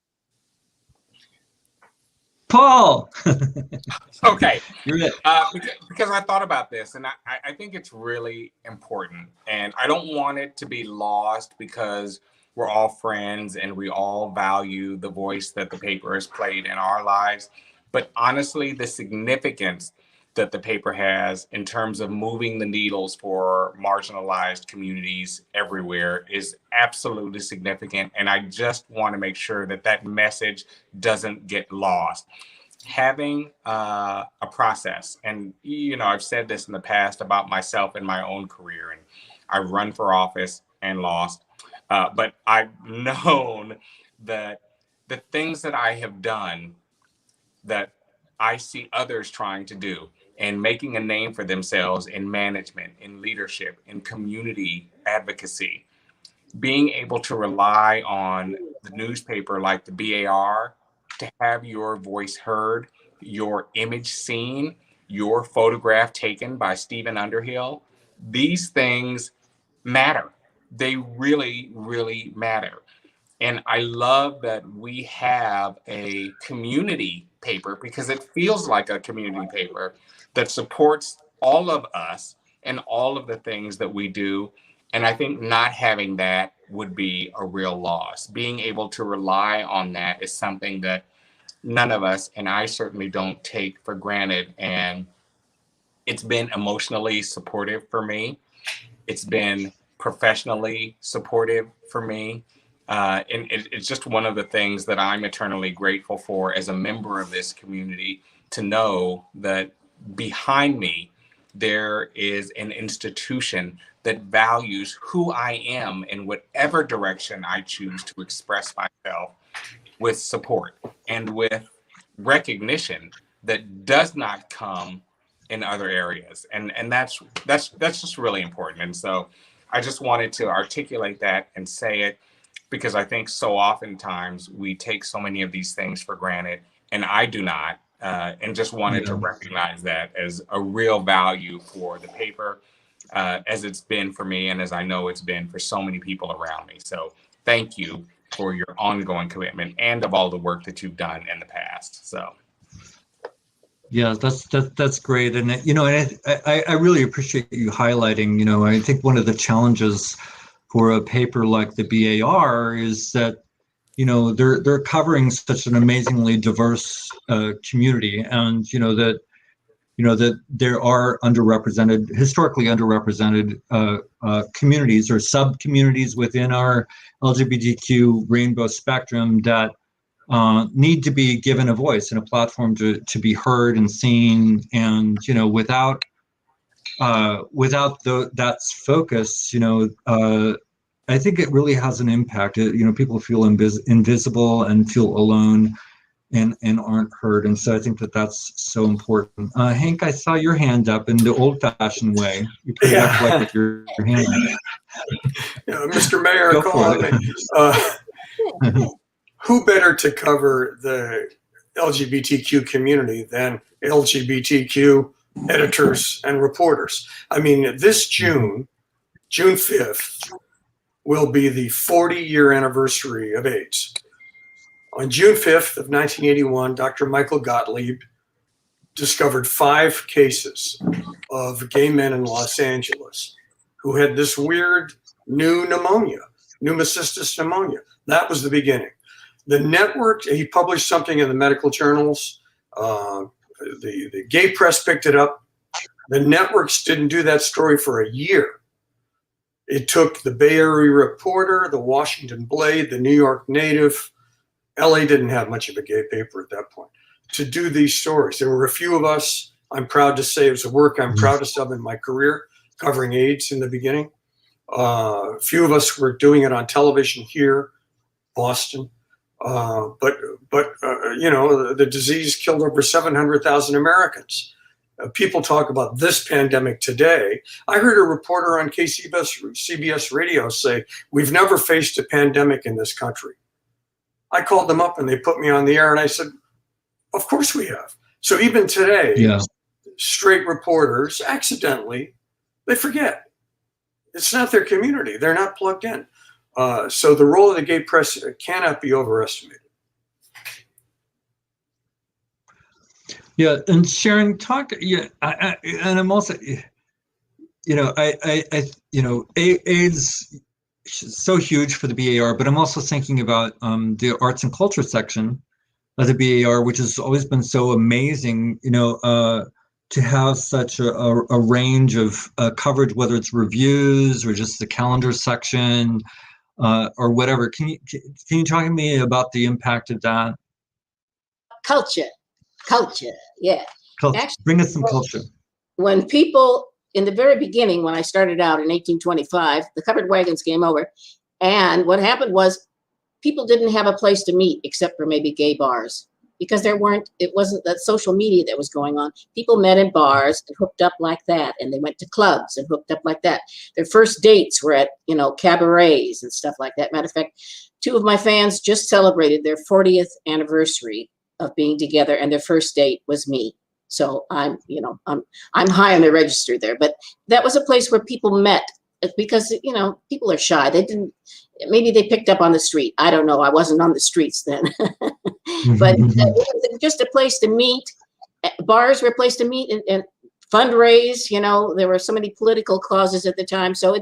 Paul. Okay. You're it. Because I thought about this, and I think it's really important, and I don't want it to be lost, because we're all friends and we all value the voice that the paper has played in our lives. But honestly, the significance that the paper has in terms of moving the needles for marginalized communities everywhere is absolutely significant. And I just want to make sure that message doesn't get lost. Having a process, and I've said this in the past about myself and my own career, and I've run for office and lost, but I've known that the things that I have done that I see others trying to do, and making a name for themselves in management, in leadership, in community advocacy, being able to rely on the newspaper like the BAR to have your voice heard, your image seen, your photograph taken by Stephen Underhill. These things matter. They really, really matter. And I love that we have a community paper, because it feels like a community paper that supports all of us and all of the things that we do. And I think not having that would be a real loss. Being able to rely on that is something that none of us, and I certainly don't take for granted. And it's been emotionally supportive for me. It's been professionally supportive for me. And it's just one of the things that I'm eternally grateful for as a member of this community, to know that behind me, there is an institution that values who I am in whatever direction I choose to express myself, with support and with recognition that does not come in other areas. And that's just really important. And so I just wanted to articulate that and say it, because I think so oftentimes we take so many of these things for granted, and I do not, and just wanted to recognize that as a real value for the paper, as it's been for me, and as I know it's been for so many people around me. So thank you for your ongoing commitment and of all the work that you've done in the past. So. Yeah, that's great. And, and I really appreciate you highlighting, I think one of the challenges for a paper like the BAR is that, they're covering such an amazingly diverse community, and, that there are historically underrepresented communities or sub-communities within our LGBTQ rainbow spectrum that need to be given a voice and a platform to be heard and seen. And, without that focus, I think it really has an impact. People feel invisible and feel alone and aren't heard. And so I think that's so important. Hank, I saw your hand up in the old-fashioned way. You put it up like with your hand up. Mr. Mayor, who better to cover the LGBTQ community than LGBTQ editors and reporters? I mean, this June 5th, will be the 40-year anniversary of AIDS. On June 5th of 1981, Dr. Michael Gottlieb discovered 5 cases of gay men in Los Angeles who had this weird new pneumonia, pneumocystis pneumonia. That was the beginning. The network, he published something in the medical journals. The gay press picked it up. The networks didn't do that story for a year. It took the Bay Area Reporter, the Washington Blade, the New York Native. LA didn't have much of a gay paper at that point to do these stories. There were a few of us. I'm proud to say it was a work I'm proudest of in my career, covering AIDS in the beginning. A few of us were doing it on television here, Boston. But the disease killed over 700,000 Americans. People talk about this pandemic today. I heard a reporter on CBS radio say, "We've never faced a pandemic in this country." I called them up and they put me on the air, and I said, "Of course we have." So even today, straight reporters accidentally, they forget. It's not their community. They're not plugged in. So the role of the gay press cannot be overestimated. Yeah, and Sharon, talk. Yeah, and I'm also, AIDS is so huge for the BAR, but I'm also thinking about the arts and culture section of the BAR, which has always been so amazing. To have such a range of coverage, whether it's reviews or just the calendar section or whatever. Can you talk to me about the impact of that? Culture, yeah. Actually, bring us some culture. When people, in the very beginning, when I started out in 1825, the covered wagons came over, and what happened was people didn't have a place to meet except for maybe gay bars, because it wasn't that social media that was going on. People met in bars and hooked up like that, and they went to clubs and hooked up like that. Their first dates were at, cabarets and stuff like that. Matter of fact, 2 of my fans just celebrated their 40th anniversary of being together, and their first date was me. So I'm high on the register there. But that was a place where people met because, people are shy. Maybe they picked up on the street. I don't know. I wasn't on the streets then. But it was just a place to meet. Bars were a place to meet and fundraise. There were so many political causes at the time. So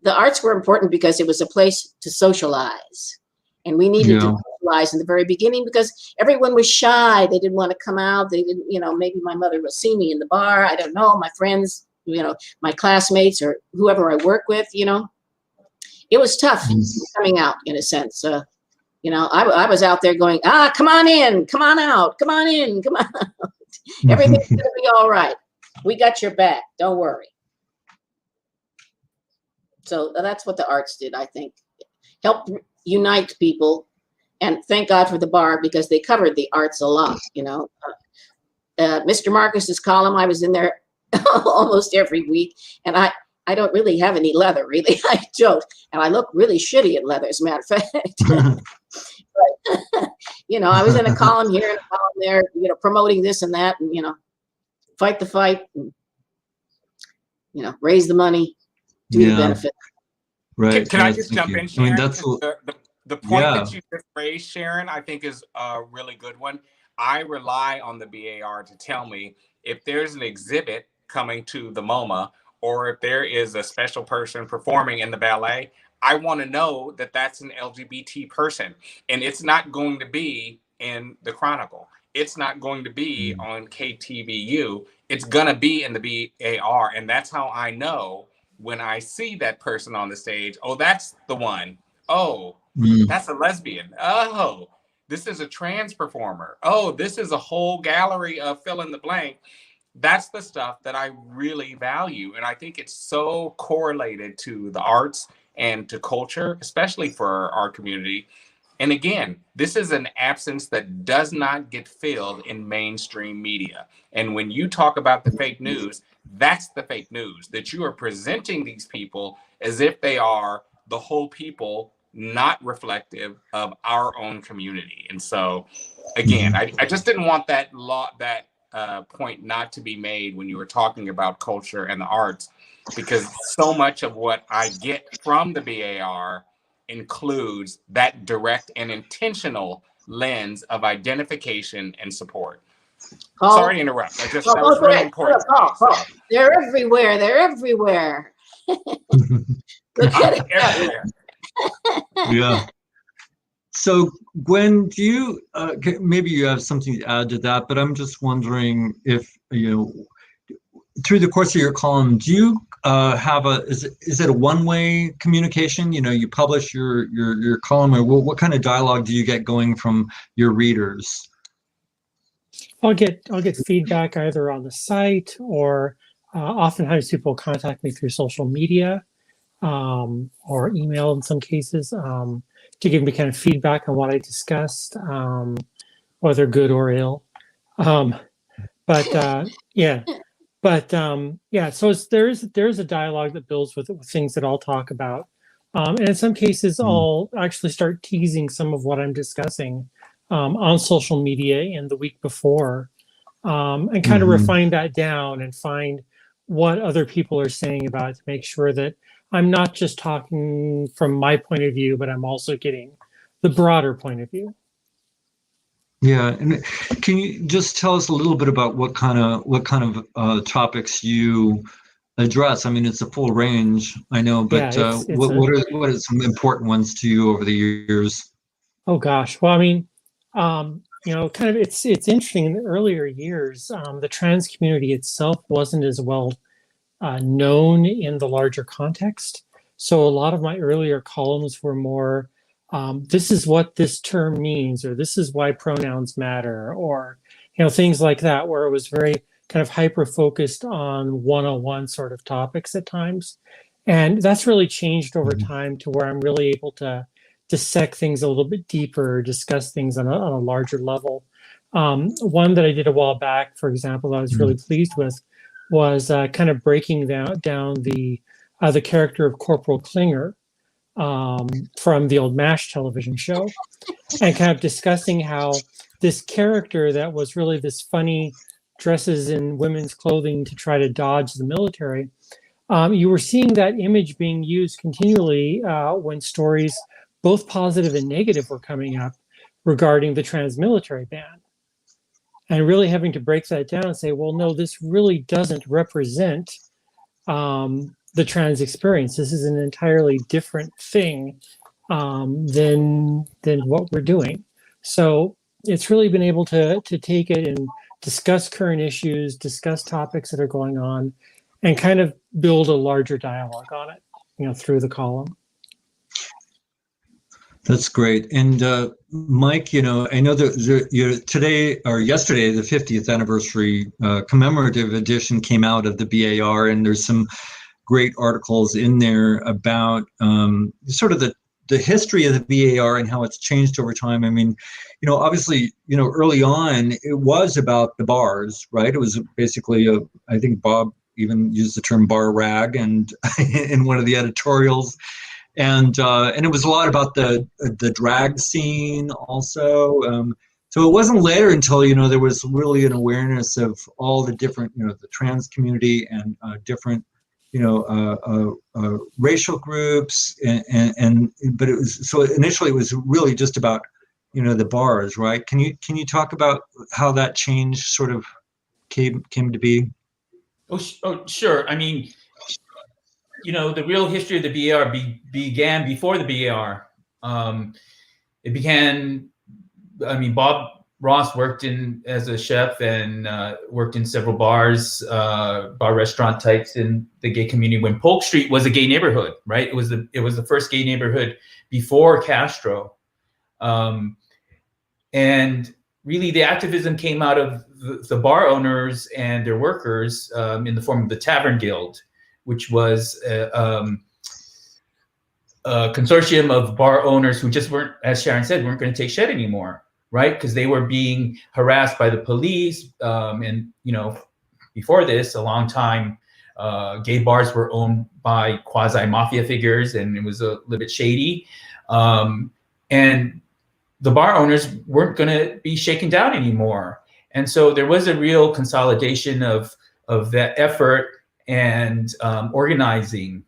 the arts were important because it was a place to socialize. And we needed to socialize in the very beginning because everyone was shy. They didn't want to come out. They didn't, maybe my mother will see me in the bar. I don't know. My friends, my classmates or whoever I work with, it was tough coming out in a sense. I was out there going, come on in, come on out, come on in, come on out. Everything's going to be all right. We got your back. Don't worry. So that's what the arts did, I think. Help unite people. And thank God for the bar because they covered the arts a lot, Mr. Marcus's column, I was in there almost every week. And I don't really have any leather, really. I don't. And I look really shitty in leather, as a matter of fact. But, I was in a column here and a column there, promoting this and that, and, fight the fight, and, raise the money, do the benefit. Right. Can I just jump in, Sharon? I mean, that's the point that you just raised, Sharon, I think is a really good one. I rely on the BAR to tell me if there's an exhibit coming to the MoMA or if there is a special person performing in the ballet. I want to know that that's an LGBT person, and it's not going to be in the Chronicle. It's not going to be on KTVU. It's going to be in the BAR, and that's how I know when I see that person on the stage. Oh, that's the one. Oh, that's a lesbian. Oh, this is a trans performer. Oh, this is a whole gallery of fill in the blank. That's the stuff that I really value, and I think it's so correlated to the arts and to culture, especially for our community. And again, this is an absence that does not get filled in mainstream media. And when you talk about the fake news, that's the fake news, that you are presenting these people as if they are the whole people, not reflective of our own community. And so, again, I just didn't want that point not to be made when you were talking about culture and the arts, because so much of what I get from the BAR includes that direct and intentional lens of identification and support. Sorry to interrupt. That was really important. They're everywhere. They're everywhere. Look at it. Everywhere. Yeah. So, Gwen, do you maybe you have something to add to that? But I'm just wondering if through the course of your column, do you have is it a one-way communication? You publish your column, or what kind of dialogue do you get going from your readers? I'll get feedback either on the site or oftentimes people contact me through social media or email in some cases to give me kind of feedback on what I discussed, whether good or ill. So there's a dialogue that builds with things that I'll talk about. And in some cases, I'll actually start teasing some of what I'm discussing on social media in the week before, and kind of refine that down and find what other people are saying about it to make sure that I'm not just talking from my point of view, but I'm also getting the broader point of view. Yeah, and can you just tell us a little bit about what kind of topics you address? I mean, it's a full range, I know, but what are some important ones to you over the years? Oh gosh, well, I mean, it's interesting. In the earlier years, the trans community itself wasn't as well known in the larger context. So a lot of my earlier columns were more, this is what this term means, or this is why pronouns matter, or things like that, where it was very kind of hyper focused on one-on-one sort of topics at times. And that's really changed over time to where I'm really able to dissect things a little bit deeper, discuss things on a larger level. One that I did a while back, for example, that I was really pleased with, was kind of breaking down the character of Corporal Klinger from the old MASH television show, and kind of discussing how this character that was really this funny dresses in women's clothing to try to dodge the military You were seeing that image being used continually when stories, both positive and negative, were coming up regarding the trans military ban. And really having to break that down and say, well, no, this really doesn't represent the trans experience. This is an entirely different thing than what we're doing. So it's really been able to take it and discuss current issues, discuss topics that are going on, and kind of build a larger dialogue on it, through the column. That's great. And Mike, I know that today or yesterday, the 50th anniversary commemorative edition came out of the BAR, and there's some great articles in there about sort of the history of the BAR and how it's changed over time. I mean, obviously, early on, it was about the bars, right? It was basically I think Bob even used the term bar rag and in one of the editorials. And it was a lot about the drag scene also. So it wasn't later until, there was really an awareness of all the different, the trans community and different, racial groups. But it was, so initially it was really just about, the bars, right? Can you talk about how that change sort of came to be? Oh, sure. I mean, the real history of the BAR began before the BAR. It began, Bob Ross worked as a chef and worked in several bars, bar restaurant types in the gay community when Polk Street was a gay neighborhood, right? It was the first gay neighborhood before Castro. And really the activism came out of the bar owners and their workers in the form of the Tavern Guild, which was a consortium of bar owners who just weren't, as Sharon said, weren't going to take shit anymore, right? Because they were being harassed by the police. And, before this, a long time, gay bars were owned by quasi-mafia figures, and it was a little bit shady. And the bar owners weren't going to be shaken down anymore. And so there was a real consolidation of that effort and organizing,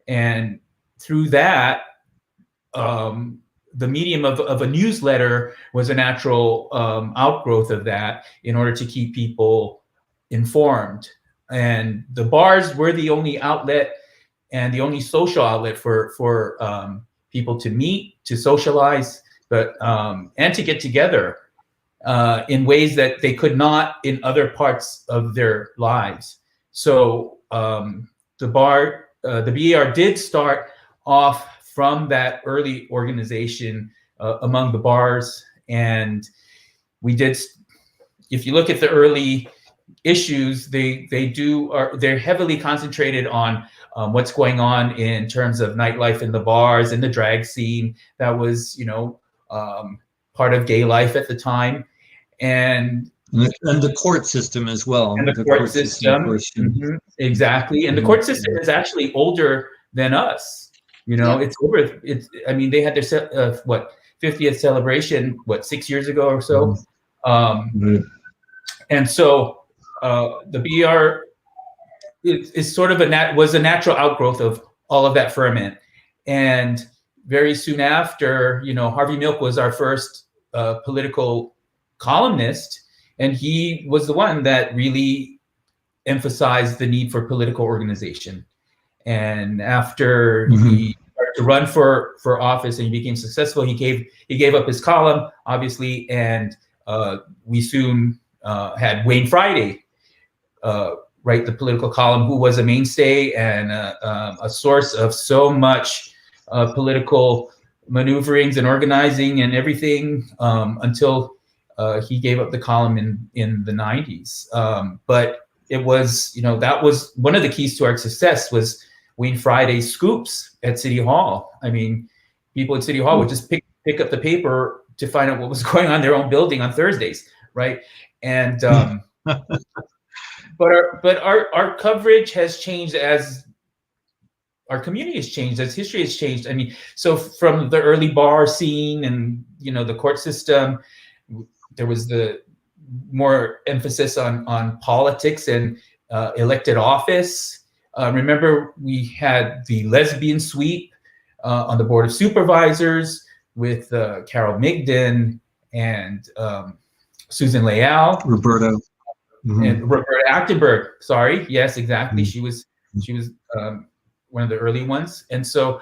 and through that, the medium of a newsletter was a natural outgrowth of that in order to keep people informed. And the bars were the only outlet and the only social outlet for people to meet, to socialize, but and to get together in ways that they could not in other parts of their lives. So the BAR did start off from that early organization among the bars, and we did. If you look at the early issues, they're heavily concentrated on what's going on in terms of nightlife in the bars and the drag scene. That was, part of gay life at the time, and the court system as well. And the court system. Mm-hmm, exactly. And the court system is actually older than us. It's over. They had their 50th celebration 6 years ago or so. And so the BR is sort of was a natural outgrowth of all of that ferment. And very soon after, Harvey Milk was our first political columnist. And he was the one that really emphasized the need for political organization. And after he started to run for office and he became successful, he gave up his column, obviously, and we soon had Wayne Friday write the political column, who was a mainstay and a source of so much political maneuverings and organizing and everything until he gave up the column in the 90s. But it was, that was one of the keys to our success was Wayne Friday's scoops at City Hall. People at City Hall would just pick up the paper to find out what was going on in their own building on Thursdays, right? And but our coverage has changed as our community has changed, as history has changed. So from the early bar scene and the court system, there was the more emphasis on politics and elected office. remember we had the lesbian sweep on the Board of Supervisors with Carol Migden and Susan Leal. Roberta. And Roberta Achterberg, sorry. Yes, exactly. She was one of the early ones. And so,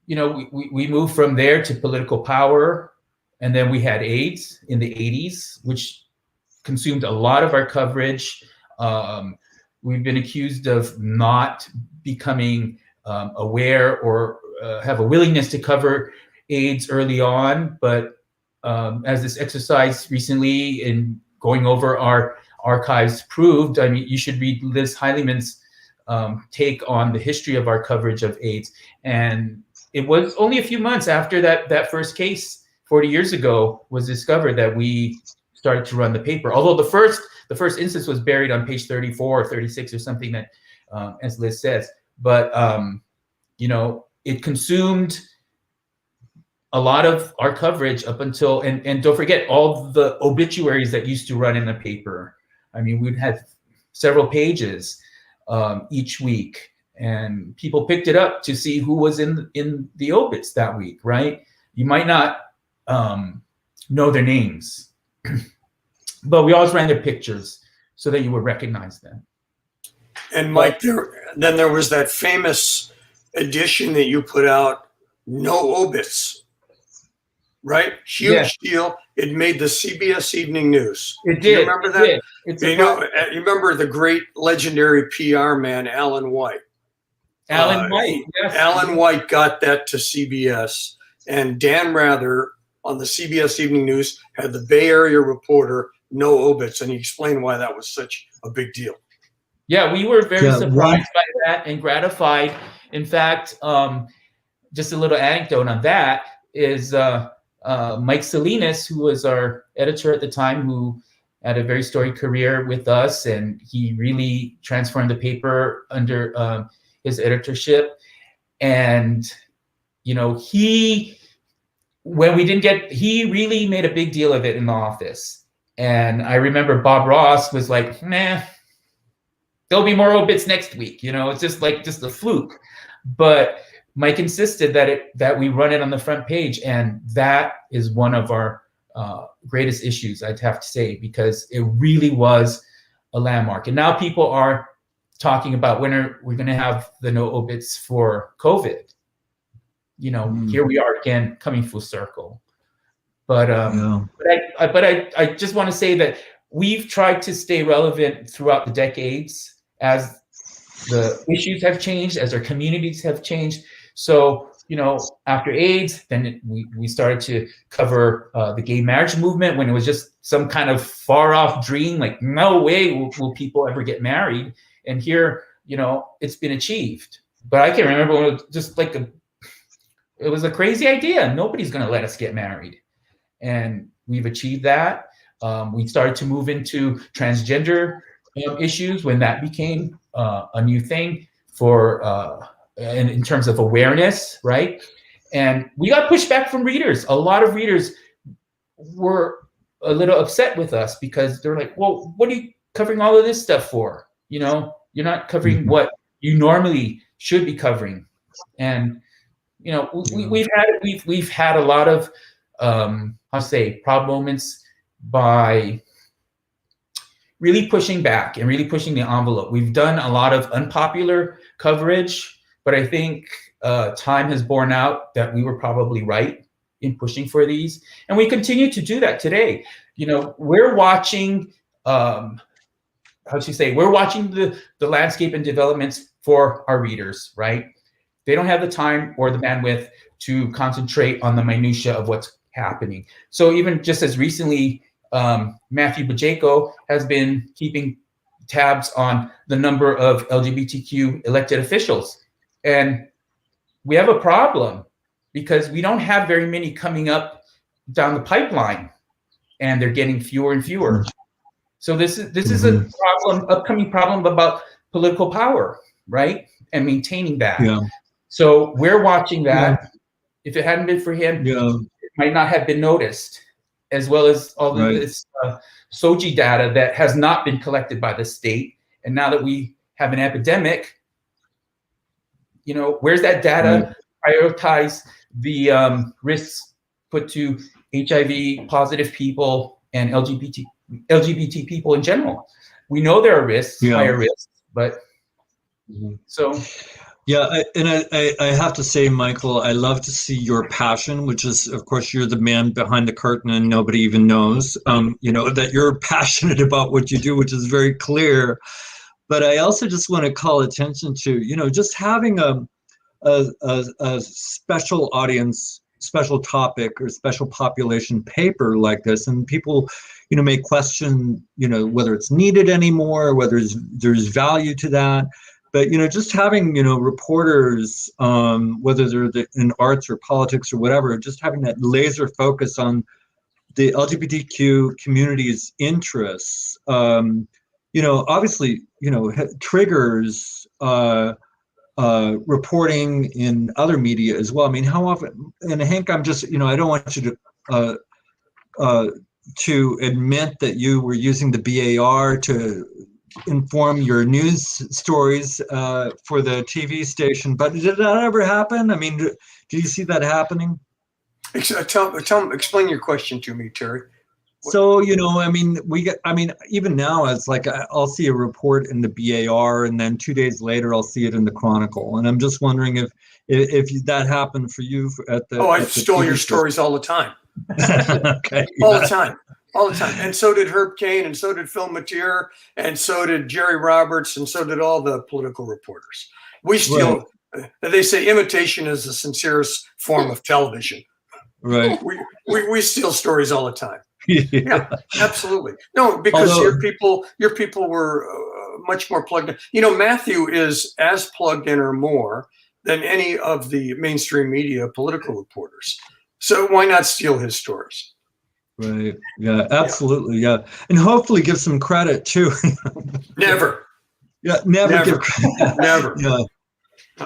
you know, we moved from there to political power. And then we had AIDS in the 80s, which consumed a lot of our coverage. We've been accused of not becoming aware or have a willingness to cover AIDS early on. But as this exercise recently in going over our archives proved, I mean, you should read Liz Heileman's take on the history of our coverage of AIDS. And it was only a few months after that first case 40 years ago was discovered that we started to run the paper. Although the first instance was buried on page 34 or 36 or something that, as Liz says, but you know, it consumed a lot of our coverage up until, and don't forget all the obituaries that used to run in the paper. I mean, we'd have several pages each week, and people picked it up to see who was in the obits that week, right? You might not know their names, but we always ran their pictures so that you would recognize them. And Mike, there was that famous edition that you put out, No Obits, right? Huge deal. It made the CBS Evening News. It did. Do you remember that? You remember the great legendary PR man, Alan White. Alan White, yes. Alan White got that to CBS, and Dan Rather on the CBS Evening News had the Bay Area reporter, No Obits, and he explained why that was such a big deal. Yeah, we were very surprised by that and gratified. In fact, just a little anecdote on that is Mike Salinas, who was our editor at the time, who had a very storied career with us, and he really transformed the paper under his editorship. And, you know, he really made a big deal of it in the office. And I remember Bob Ross was like, nah, there'll be more obits next week. You know, it's just a fluke. But Mike insisted that we run it on the front page. And that is one of our greatest issues, I'd have to say, because it really was a landmark. And now people are talking about when we're going to have the no obits for COVID. You know, here we are again, coming full circle. But I just want to say that we've tried to stay relevant throughout the decades as the issues have changed, as our communities have changed. So, you know, after AIDS, then we started to cover the gay marriage movement when it was just some kind of far off dream, like no way will people ever get married. And here, you know, it's been achieved. But I can remember when it was just like it was a crazy idea. Nobody's going to let us get married. And we've achieved that. We started to move into transgender issues when that became a new thing for in terms of awareness, right? And we got pushback from readers. A lot of readers were a little upset with us because they're like, well, what are you covering all of this stuff for? You know, you're not covering what you normally should be covering. And, you know, we've had a lot of, proud moments by really pushing back and really pushing the envelope. We've done a lot of unpopular coverage, but I think time has borne out that we were probably right in pushing for these. And we continue to do that today. You know, we're watching, we're watching the landscape and developments for our readers, right? They don't have the time or the bandwidth to concentrate on the minutia of what's happening. So even just as recently, Matthew Bajeko has been keeping tabs on the number of LGBTQ elected officials. And we have a problem because we don't have very many coming up down the pipeline, and they're getting fewer and fewer. So this is a upcoming problem about political power, right? And maintaining that. Yeah. So we're watching that. Yeah. If it hadn't been for him, it might not have been noticed, as well as all of this SOGI data that has not been collected by the state. And now that we have an epidemic, where's that data? Prioritize the risks put to HIV positive people and LGBT people in general. We know there are risks, higher risks, but so. Yeah, I have to say, Michael, I love to see your passion, which is, of course, you're the man behind the curtain and nobody even knows, that you're passionate about what you do, which is very clear. But I also just want to call attention to, just having a special audience, special topic or special population paper like this, and people may question whether it's needed anymore, whether there's value to that. But just having reporters, whether they're in arts or politics or whatever, just having that laser focus on the LGBTQ community's interests, obviously triggers reporting in other media as well. I mean, how often? And Hank, I'm just I don't want you to admit that you were using the BAR to inform your news stories for the TV station, but did that ever happen? I mean, do you see that happening? Explain your question to me, Terry. So, even now it's like I'll see a report in the BAR and then 2 days later I'll see it in the Chronicle. And I'm just wondering if that happened for you at the. Oh, I stole your stories all the time. Okay. All the time. All the time. And so did Herb Cain, and so did Phil Matier, and so did Jerry Roberts, and so did all the political reporters. We steal, they say imitation is the sincerest form of television. Right. We steal stories all the time. Yeah, absolutely. No, because your people were much more plugged in. Matthew is as plugged in or more than any of the mainstream media political reporters. So why not steal his stories? Right. Yeah, absolutely. Yeah. And hopefully give some credit too. Never. Yeah. Never give credit. Never. Yeah.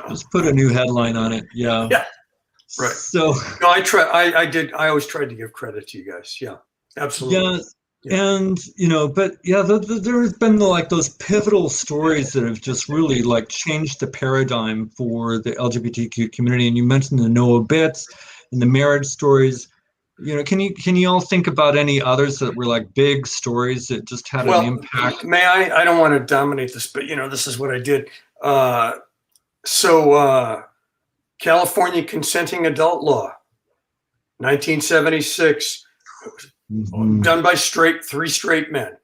Just put a new headline on it. Yeah. Yeah. Right. So no, I always tried to give credit to you guys. Yeah. Absolutely. Yeah. And but there's been those pivotal stories that have just really changed the paradigm for the LGBTQ community. And you mentioned the no obits and the marriage stories. Can you all think about any others that were big stories that just had an impact? May I don't want to dominate this, but this is what I did. California consenting adult law, 1976, done by three straight men.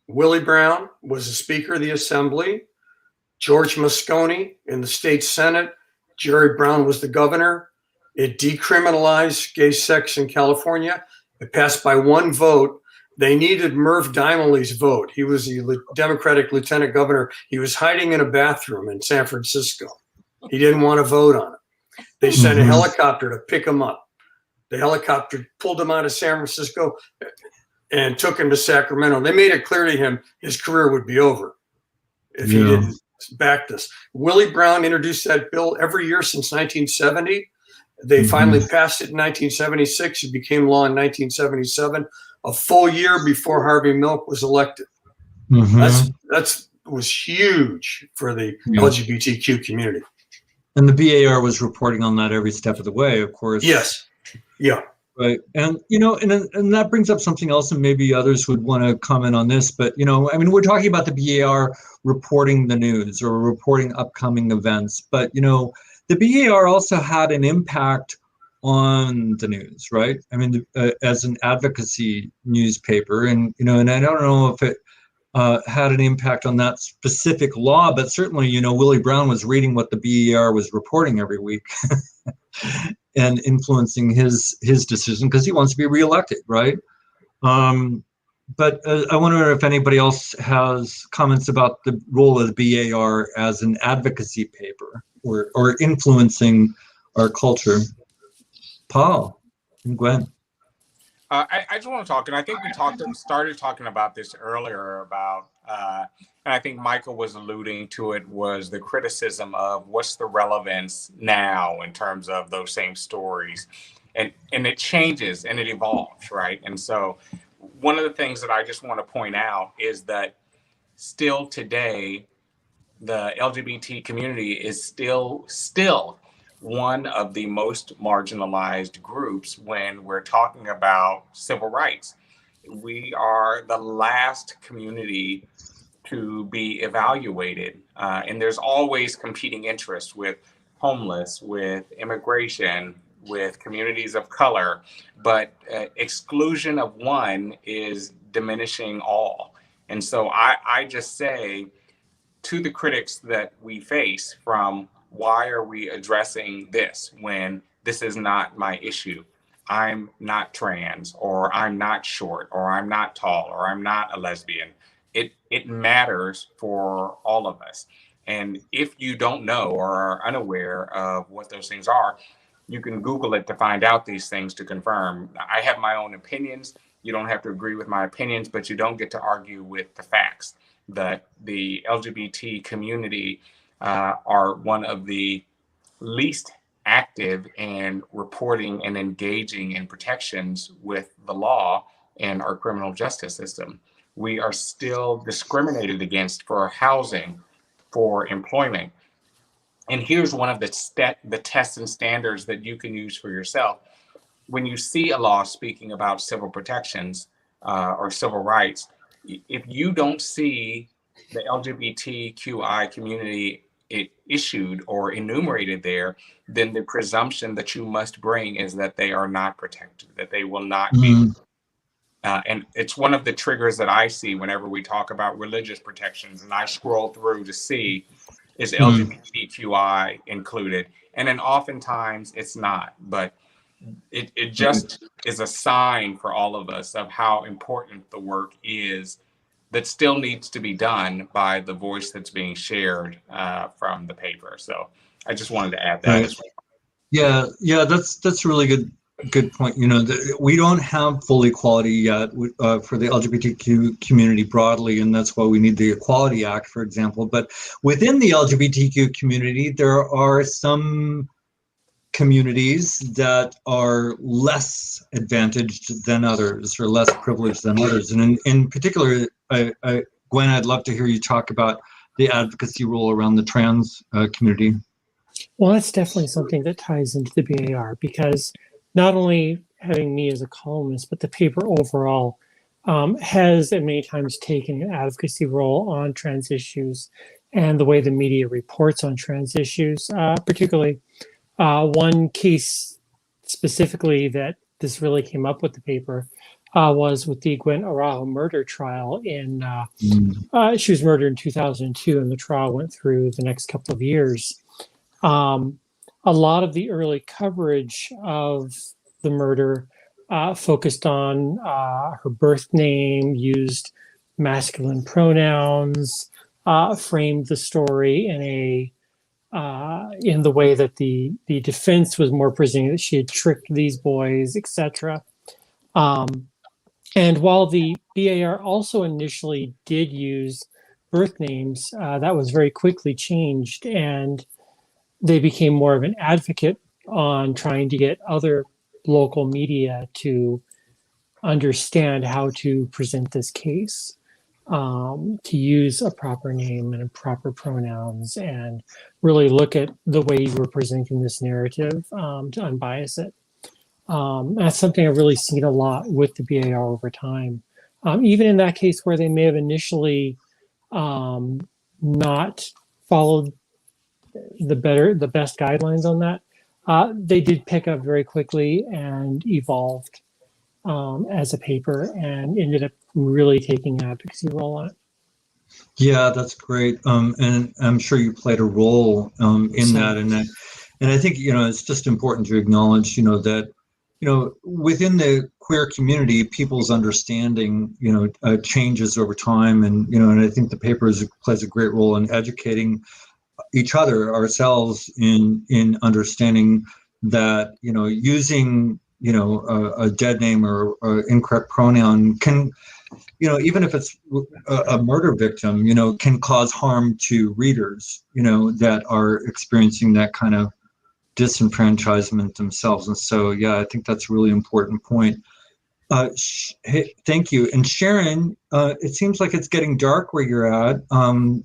Willie Brown was the Speaker of the Assembly. George Moscone in the state Senate. Jerry Brown was the governor. It decriminalized gay sex in California. It passed by one vote. They needed Merv Dymely's vote. He was the Democratic lieutenant governor. He was hiding in a bathroom in San Francisco. He didn't want to vote on it. They sent a helicopter to pick him up. The helicopter pulled him out of San Francisco and took him to Sacramento. They made it clear to him his career would be over if he didn't back this. Willie Brown introduced that bill every year since 1970. They finally passed it in 1976. It became law in 1977, a full year before Harvey Milk was elected. That was huge for the LGBTQ community. And the BAR was reporting on that every step of the way, of course. Yes. Yeah. Right. And, and that brings up something else, and maybe others would want to comment on this, but, we're talking about the BAR reporting the news or reporting upcoming events, but, the BAR also had an impact on the news, right? I mean, as an advocacy newspaper, and and I don't know if it had an impact on that specific law, but certainly, Willie Brown was reading what the BAR was reporting every week and influencing his decision because he wants to be reelected, right? But I wonder if anybody else has comments about the role of the BAR as an advocacy paper or influencing our culture. Paul and Gwen. I just want to talk, and I think we started talking about this earlier about, and I think Michael was alluding to it, was the criticism of what's the relevance now in terms of those same stories, and it changes and it evolves, right? And so one of the things that I just want to point out is that still today, the LGBT community is still one of the most marginalized groups when we're talking about civil rights. We are the last community to be evaluated. And there's always competing interests with homeless, with immigration, with communities of color, but exclusion of one is diminishing all. And so I just say to the critics that we face from, why are we addressing this when this is not my issue? I'm not trans, or I'm not short, or I'm not tall, or I'm not a lesbian. It matters for all of us. And if you don't know or are unaware of what those things are, you can Google it to find out these things to confirm. I have my own opinions. You don't have to agree with my opinions, but you don't get to argue with the facts that the LGBT community are one of the least active in reporting and engaging in protections with the law and our criminal justice system. We are still discriminated against for housing, for employment. And here's one of the tests and standards that you can use for yourself. When you see a law speaking about civil protections or civil rights, if you don't see the LGBTQI community issued or enumerated there, then the presumption that you must bring is that they are not protected, that they will not be. And it's one of the triggers that I see whenever we talk about religious protections, and I scroll through to see, is LGBTQI included? And then oftentimes it's not, but it just is a sign for all of us of how important the work is that still needs to be done by the voice that's being shared from the paper. So I just wanted to add that as well. Yeah, that's a really good point. You know, we don't have full equality yet for the LGBTQ community broadly, and that's why we need the Equality Act, for example. But within the LGBTQ community, there are some communities that are less advantaged than others, or less privileged than others. And in particular, Gwen, I'd love to hear you talk about the advocacy role around the trans community. Well, that's definitely something that ties into the BAR, because not only having me as a columnist, but the paper overall has at many times taken an advocacy role on trans issues and the way the media reports on trans issues, particularly one case specifically that this really came up with the paper was with the Gwen Araujo murder trial. She was murdered in 2002, and the trial went through the next couple of years. A lot of the early coverage of the murder focused on her birth name, used masculine pronouns, framed the story in the way that the defense was more presenting that she had tricked these boys, etc. And while the BAR also initially did use birth names, that was very quickly changed, and they became more of an advocate on trying to get other local media to understand how to present this case, to use a proper name and proper pronouns, and really look at the way you were presenting this narrative to unbias it. That's something I've really seen a lot with the BAR over time. Even in that case where they may have initially not followed the best guidelines on that, they did pick up very quickly and evolved as a paper, and ended up really taking an advocacy role on it. Yeah, that's great. And I'm sure you played a role in that. And I think, you know, it's just important to acknowledge, you know, that, you know, within the queer community, people's understanding, you know, changes over time. And, you know, and I think the paper plays a great role in educating each other, ourselves, in understanding that, you know, using, you know, a dead name or incorrect pronoun can, you know, even if it's a murder victim, you know, can cause harm to readers, you know, that are experiencing that kind of disenfranchisement themselves. And so, yeah, I think that's a really important point. Hey, thank you. And Sharon, it seems like it's getting dark where you're at. And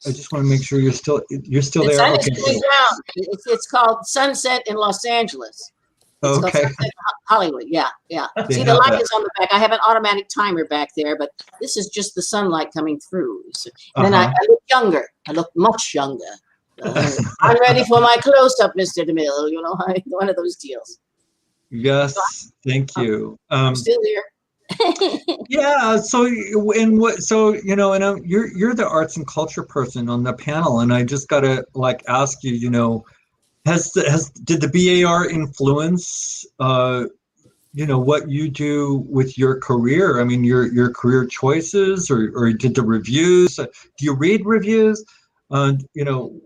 I just want to make sure you're still The there. sun Okay. is going down. It's called Sunset in Los Angeles. It's called Okay. Sunset in Hollywood. Yeah, yeah. They See, the have light that. is on the back. I have an automatic timer back there, but this is just the sunlight coming through. And then I look younger. I look much younger. I'm ready for my close-up, Mr. DeMille. You know, one of those deals. Yes, thank you. I'm still here. Yeah. So you know, and you're the arts and culture person on the panel, and I just gotta like ask you, you know, did the BAR influence you know, what you do with your career? I mean, your career choices, or did the reviews? Do you read reviews? You know,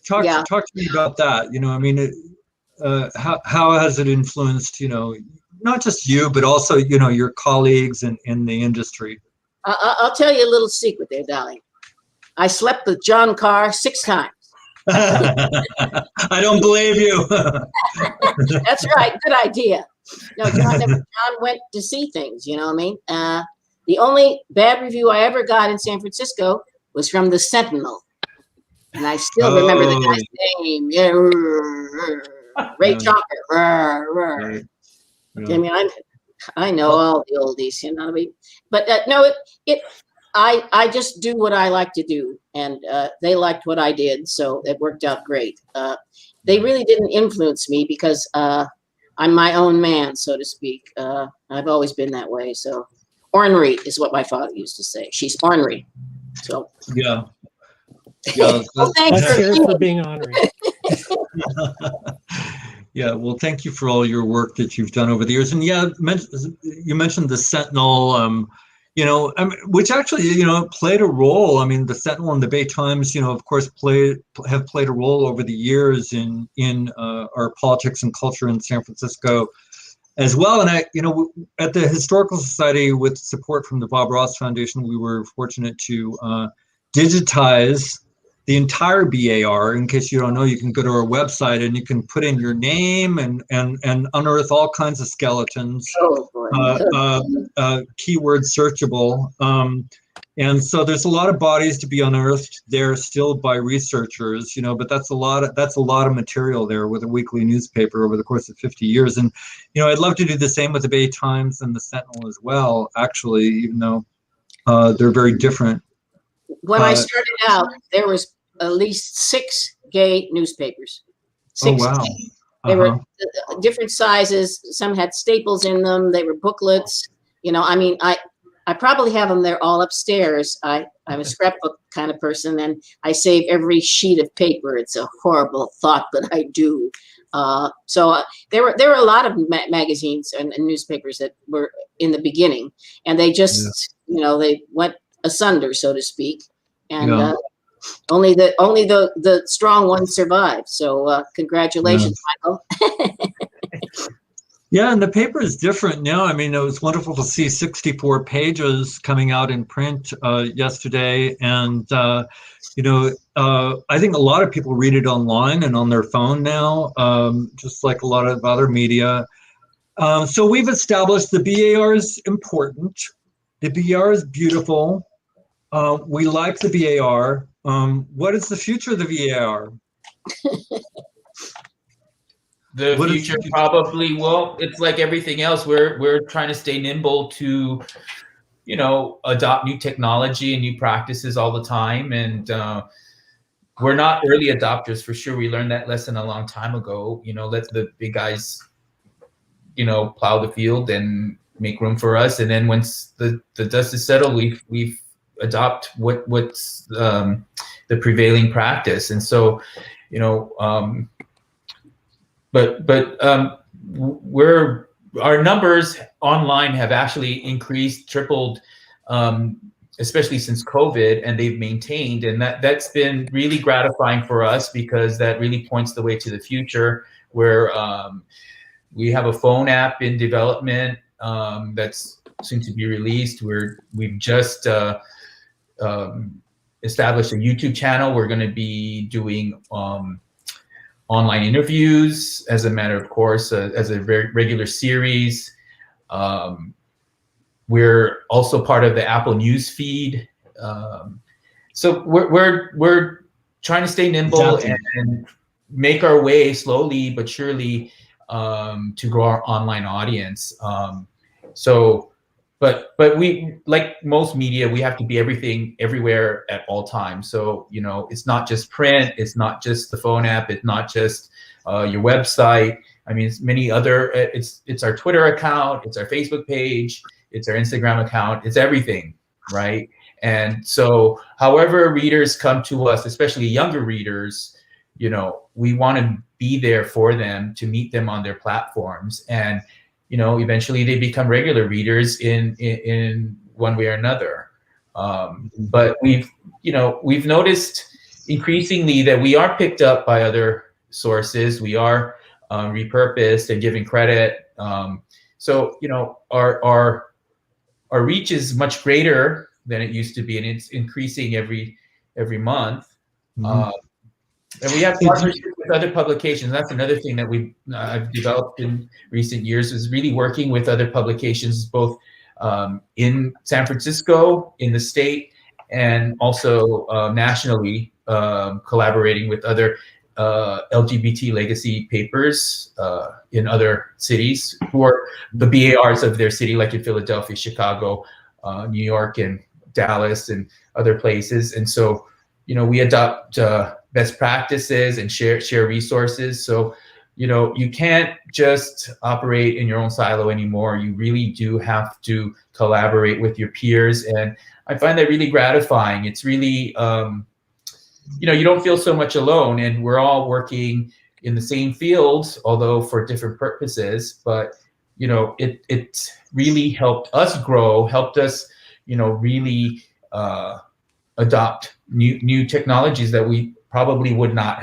talk to me about that. You know, I mean, how has it influenced, you know, not just you, but also, you know, your colleagues in the industry? I'll tell you a little secret there, darling. I slept with John Carr 6 times. I don't believe you. That's right. Good idea. No, John went to see things, you know what I mean? The only bad review I ever got in San Francisco was from the Sentinel. And I still remember the guy's name. Yeah, Ray Chalker. Right. I mean, I know all the oldies, you know what I mean? But no, I just do what I like to do, and they liked what I did, so it worked out great. They really didn't influence me because I'm my own man, so to speak. I've always been that way. So ornery is what my father used to say. She's ornery. So yeah. Yeah, well, thanks for being honoring. Yeah, well, thank you for all your work that you've done over the years. And yeah, you mentioned the Sentinel, you know, which actually, you know, played a role. I mean, the Sentinel and the Bay Times, you know, of course, have played a role over the years in our politics and culture in San Francisco as well. And you know, at the Historical Society, with support from the Bob Ross Foundation, we were fortunate to digitize the entire BAR. In case you don't know, you can go to our website and you can put in your name and unearth all kinds of skeletons, keyword searchable. And so there's a lot of bodies to be unearthed there still by researchers, you know, but that's a lot of material there with a weekly newspaper over the course of 50 years. And, you know, I'd love to do the same with the Bay Times and the Sentinel as well, actually, even though they're very different. When I started out, there was at least 6 gay newspapers. 6. Oh, wow. They were different sizes. Some had staples in them. They were booklets. You know, I mean, I probably have them there all upstairs. I'm a scrapbook kind of person, and I save every sheet of paper. It's a horrible thought, but I do. So there were a lot of magazines and newspapers that were in the beginning, and they just, you know, they went asunder, so to speak, and only the strong ones survived. So congratulations, Michael. Yeah, and the paper is different now. I mean, it was wonderful to see 64 pages coming out in print yesterday, and you know, I think a lot of people read it online and on their phone now, just like a lot of other media. So we've established the BAR is important. The BAR is beautiful. We like the BAR. What is the future of the BAR? The future probably, well, it's like everything else. We're trying to stay nimble to, you know, adopt new technology and new practices all the time. And we're not early adopters for sure. We learned that lesson a long time ago. You know, let the big guys, you know, plow the field and make room for us. And then once the dust is settled, we've adopt what's the prevailing practice. And so, you know, our numbers online have actually increased, tripled, especially since COVID, and they've maintained, and that's been really gratifying for us because that really points the way to the future, where we have a phone app in development that's soon to be released. We've just established a YouTube channel. We're going to be doing online interviews as a matter of course, as a very regular series. We're also part of the Apple News feed. so we're trying to stay nimble and make our way slowly but surely to grow our online audience. But we, like most media, we have to be everything everywhere at all times. So, you know, it's not just print, it's not just the phone app, it's not just your website. I mean, it's many other, it's our Twitter account, it's our Facebook page, it's our Instagram account, it's everything, right? And so however readers come to us, especially younger readers, you know, we want to be there for them, to meet them on their platforms. And, you know, eventually they become regular readers in one way or another. But we've noticed increasingly that we are picked up by other sources. We are repurposed and given credit. So, you know, our reach is much greater than it used to be, and it's increasing every month. Mm-hmm. And we have partnerships with other publications. That's another thing that I've developed in recent years, is really working with other publications, both in San Francisco, in the state, and also nationally, collaborating with other LGBT legacy papers in other cities who are the BARs of their city, like in Philadelphia, Chicago, New York, and Dallas, and other places. And so, you know, we adopt best practices and share resources. So, you know, you can't just operate in your own silo anymore. You really do have to collaborate with your peers. And I find that really gratifying. It's really, you know, you don't feel so much alone, and we're all working in the same field, although for different purposes. But, you know, it really helped us grow, helped us, you know, really adopt new technologies that we probably would not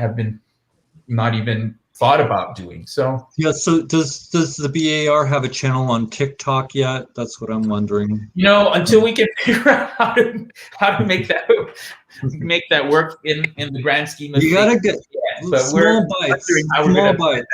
even thought about doing. So yeah. So does the BAR have a channel on TikTok yet? That's what I'm wondering. You know, until we can figure out how to make that work in the grand scheme of things. You gotta get small bites. Small bites.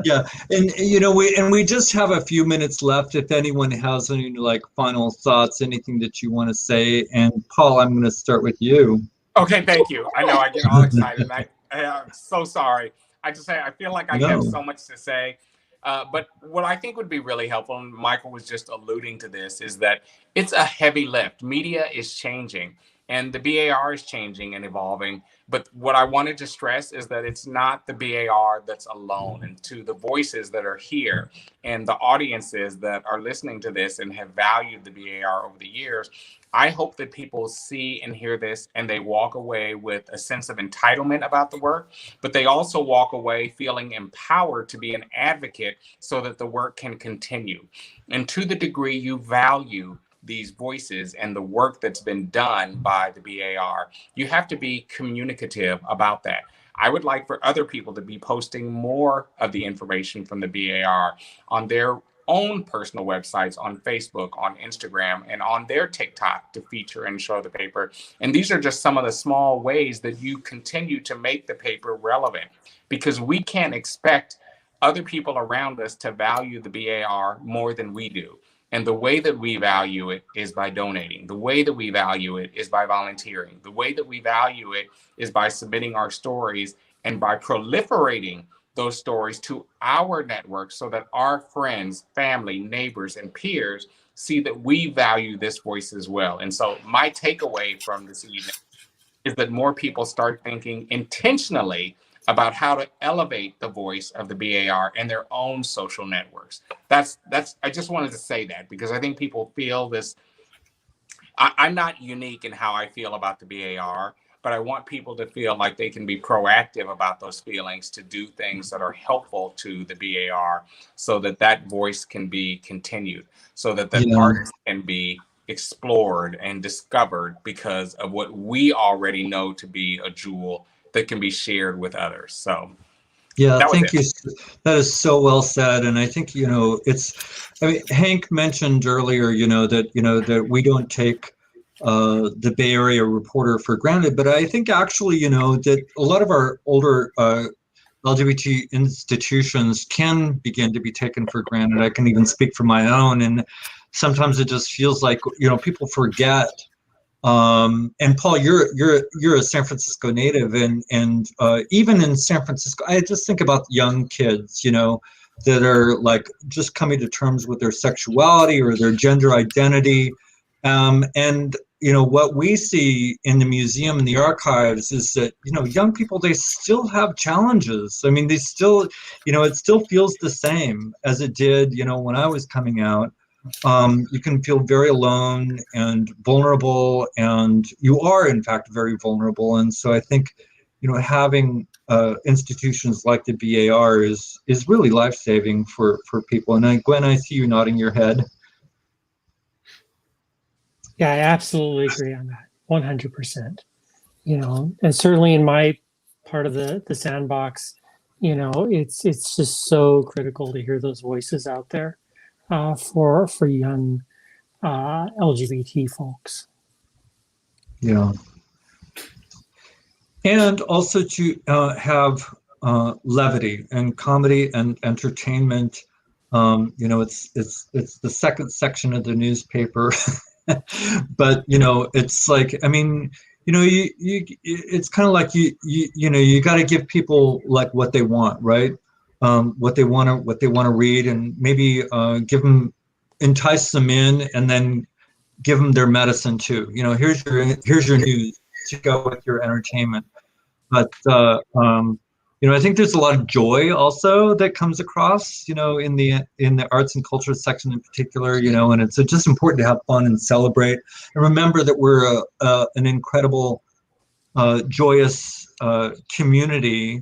Yeah, and you know, we just have a few minutes left. If anyone has any like final thoughts, anything that you want to say, and Paul, I'm going to start with you. Okay, thank you. I know I get all excited. I'm so sorry. I feel like I have so much to say. But what I think would be really helpful, and Michael was just alluding to this, is that it's a heavy lift. Media is changing, and the BAR is changing and evolving. But what I wanted to stress is that it's not the BAR that's alone. And to the voices that are here and the audiences that are listening to this and have valued the BAR over the years, I hope that people see and hear this and they walk away with a sense of entitlement about the work, but they also walk away feeling empowered to be an advocate so that the work can continue. And to the degree you value these voices and the work that's been done by the BAR, you have to be communicative about that. I would like for other people to be posting more of the information from the BAR on their own personal websites, on Facebook, on Instagram, and on their TikTok to feature and show the paper. And these are just some of the small ways that you continue to make the paper relevant, because we can't expect other people around us to value the BAR more than we do. And the way that we value it is by donating. The way that we value it is by volunteering. The way that we value it is by submitting our stories and by proliferating those stories to our network so that our friends, family, neighbors, and peers see that we value this voice as well. And so my takeaway from this evening is that more people start thinking intentionally about how to elevate the voice of the BAR and their own social networks. That's I just wanted to say that, because I think people feel this. I'm not unique in how I feel about the BAR, but I want people to feel like they can be proactive about those feelings, to do things that are helpful to the BAR so that that voice can be continued, so that the arts can be explored and discovered because of what we already know to be a jewel that can be shared with others. So yeah, thank you. That is so well said. And I think, you know, Hank mentioned earlier, that we don't take the Bay Area Reporter for granted, but I think actually, that a lot of our older LGBT institutions can begin to be taken for granted. I can even speak for my own. And sometimes it just feels like, people forget And Paul, you're a San Francisco native, and even in San Francisco, I just think about young kids, you know, that are like just coming to terms with their sexuality or their gender identity. And, you know, what we see in the museum and the archives is that, you know, young people, they still have challenges. I mean, they still, you know, it still feels the same as it did, you know, when I was coming out. You can feel very alone and vulnerable, and you are, in fact, very vulnerable. And so I think, you know, having institutions like the BAR is really life-saving for people. And Gwen, I see you nodding your head. Yeah, I absolutely agree on that, 100%. You know, and certainly in my part of the sandbox, you know, it's just so critical to hear those voices out there for young LGBT folks. Yeah. And also to have levity and comedy and entertainment. You know, it's the second section of the newspaper. But, you know, it's like, I mean, you know, it's kind of like you know, you got to give people like what they want, right? What they want to read, and maybe entice them in, and then give them their medicine too. You know, here's your news to go with your entertainment. But you know, I think there's a lot of joy also that comes across, you know, in the arts and culture section in particular, you know, and it's just important to have fun and celebrate, and remember that we're an incredible, joyous community,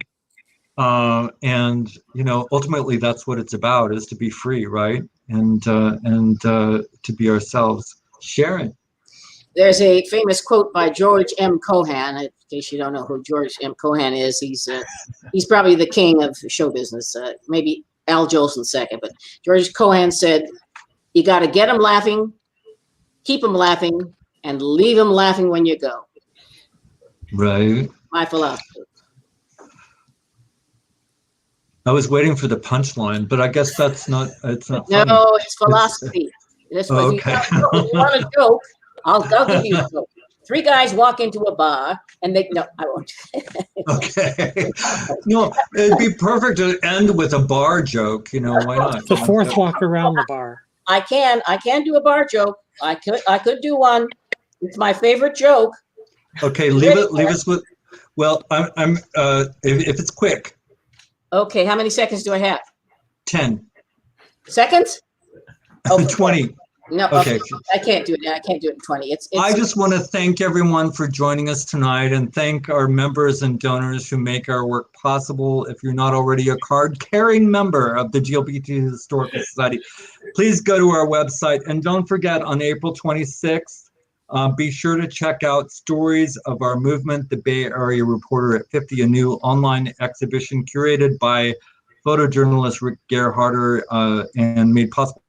and you know, ultimately that's what it's about, is to be free, right, and to be ourselves. Sharon. There's a famous quote by George M. Cohan. In case you don't know who George M. Cohan is, he's probably the king of show business. Maybe Al Jolson second, but George Cohan said, "You got to get them laughing, keep them laughing, and leave them laughing when you go." Right. My philosophy. I was waiting for the punchline, but I guess that's not. It's not. No, funny. it's philosophy. That's what Okay. If you want a joke, I'll give you a joke. 3 guys walk into a bar and no, I won't. Okay. No, it'd be perfect to end with a bar joke. You know, why not? The fourth walk around the bar. I can do a bar joke. I could do one. It's my favorite joke. Okay, leave us with. Well, I'm if it's quick. Okay, how many seconds do I have? 10. Seconds? Oh, 20. No, okay. I can't do it now. I can't do it in 20. I just want to thank everyone for joining us tonight, and thank our members and donors who make our work possible. If you're not already a card-carrying member of the GLBT Historical Society, please go to our website. And don't forget, on April 26th, be sure to check out Stories of Our Movement, the Bay Area Reporter at 50, a new online exhibition curated by photojournalist Rick Gerharder and made possible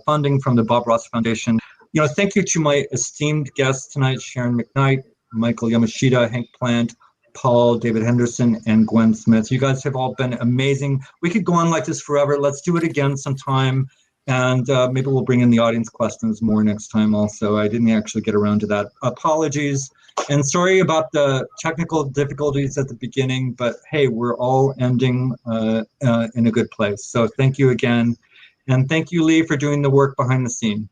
funding from the Bob Ross Foundation. You know, thank you to my esteemed guests tonight, Sharon McNight, Michael Yamashita, Hank Plante, Paul, David Henderson, and Gwen Smith. You guys have all been amazing. We could go on like this forever. Let's do it again sometime. And maybe we'll bring in the audience questions more next time also. I didn't actually get around to that. Apologies. And sorry about the technical difficulties at the beginning, but hey, we're all ending in a good place. So thank you again. And thank you, Lee, for doing the work behind the scene.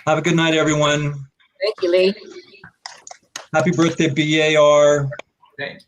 Have a good night, everyone. Thank you, Lee. Happy birthday, BAR. Thank you.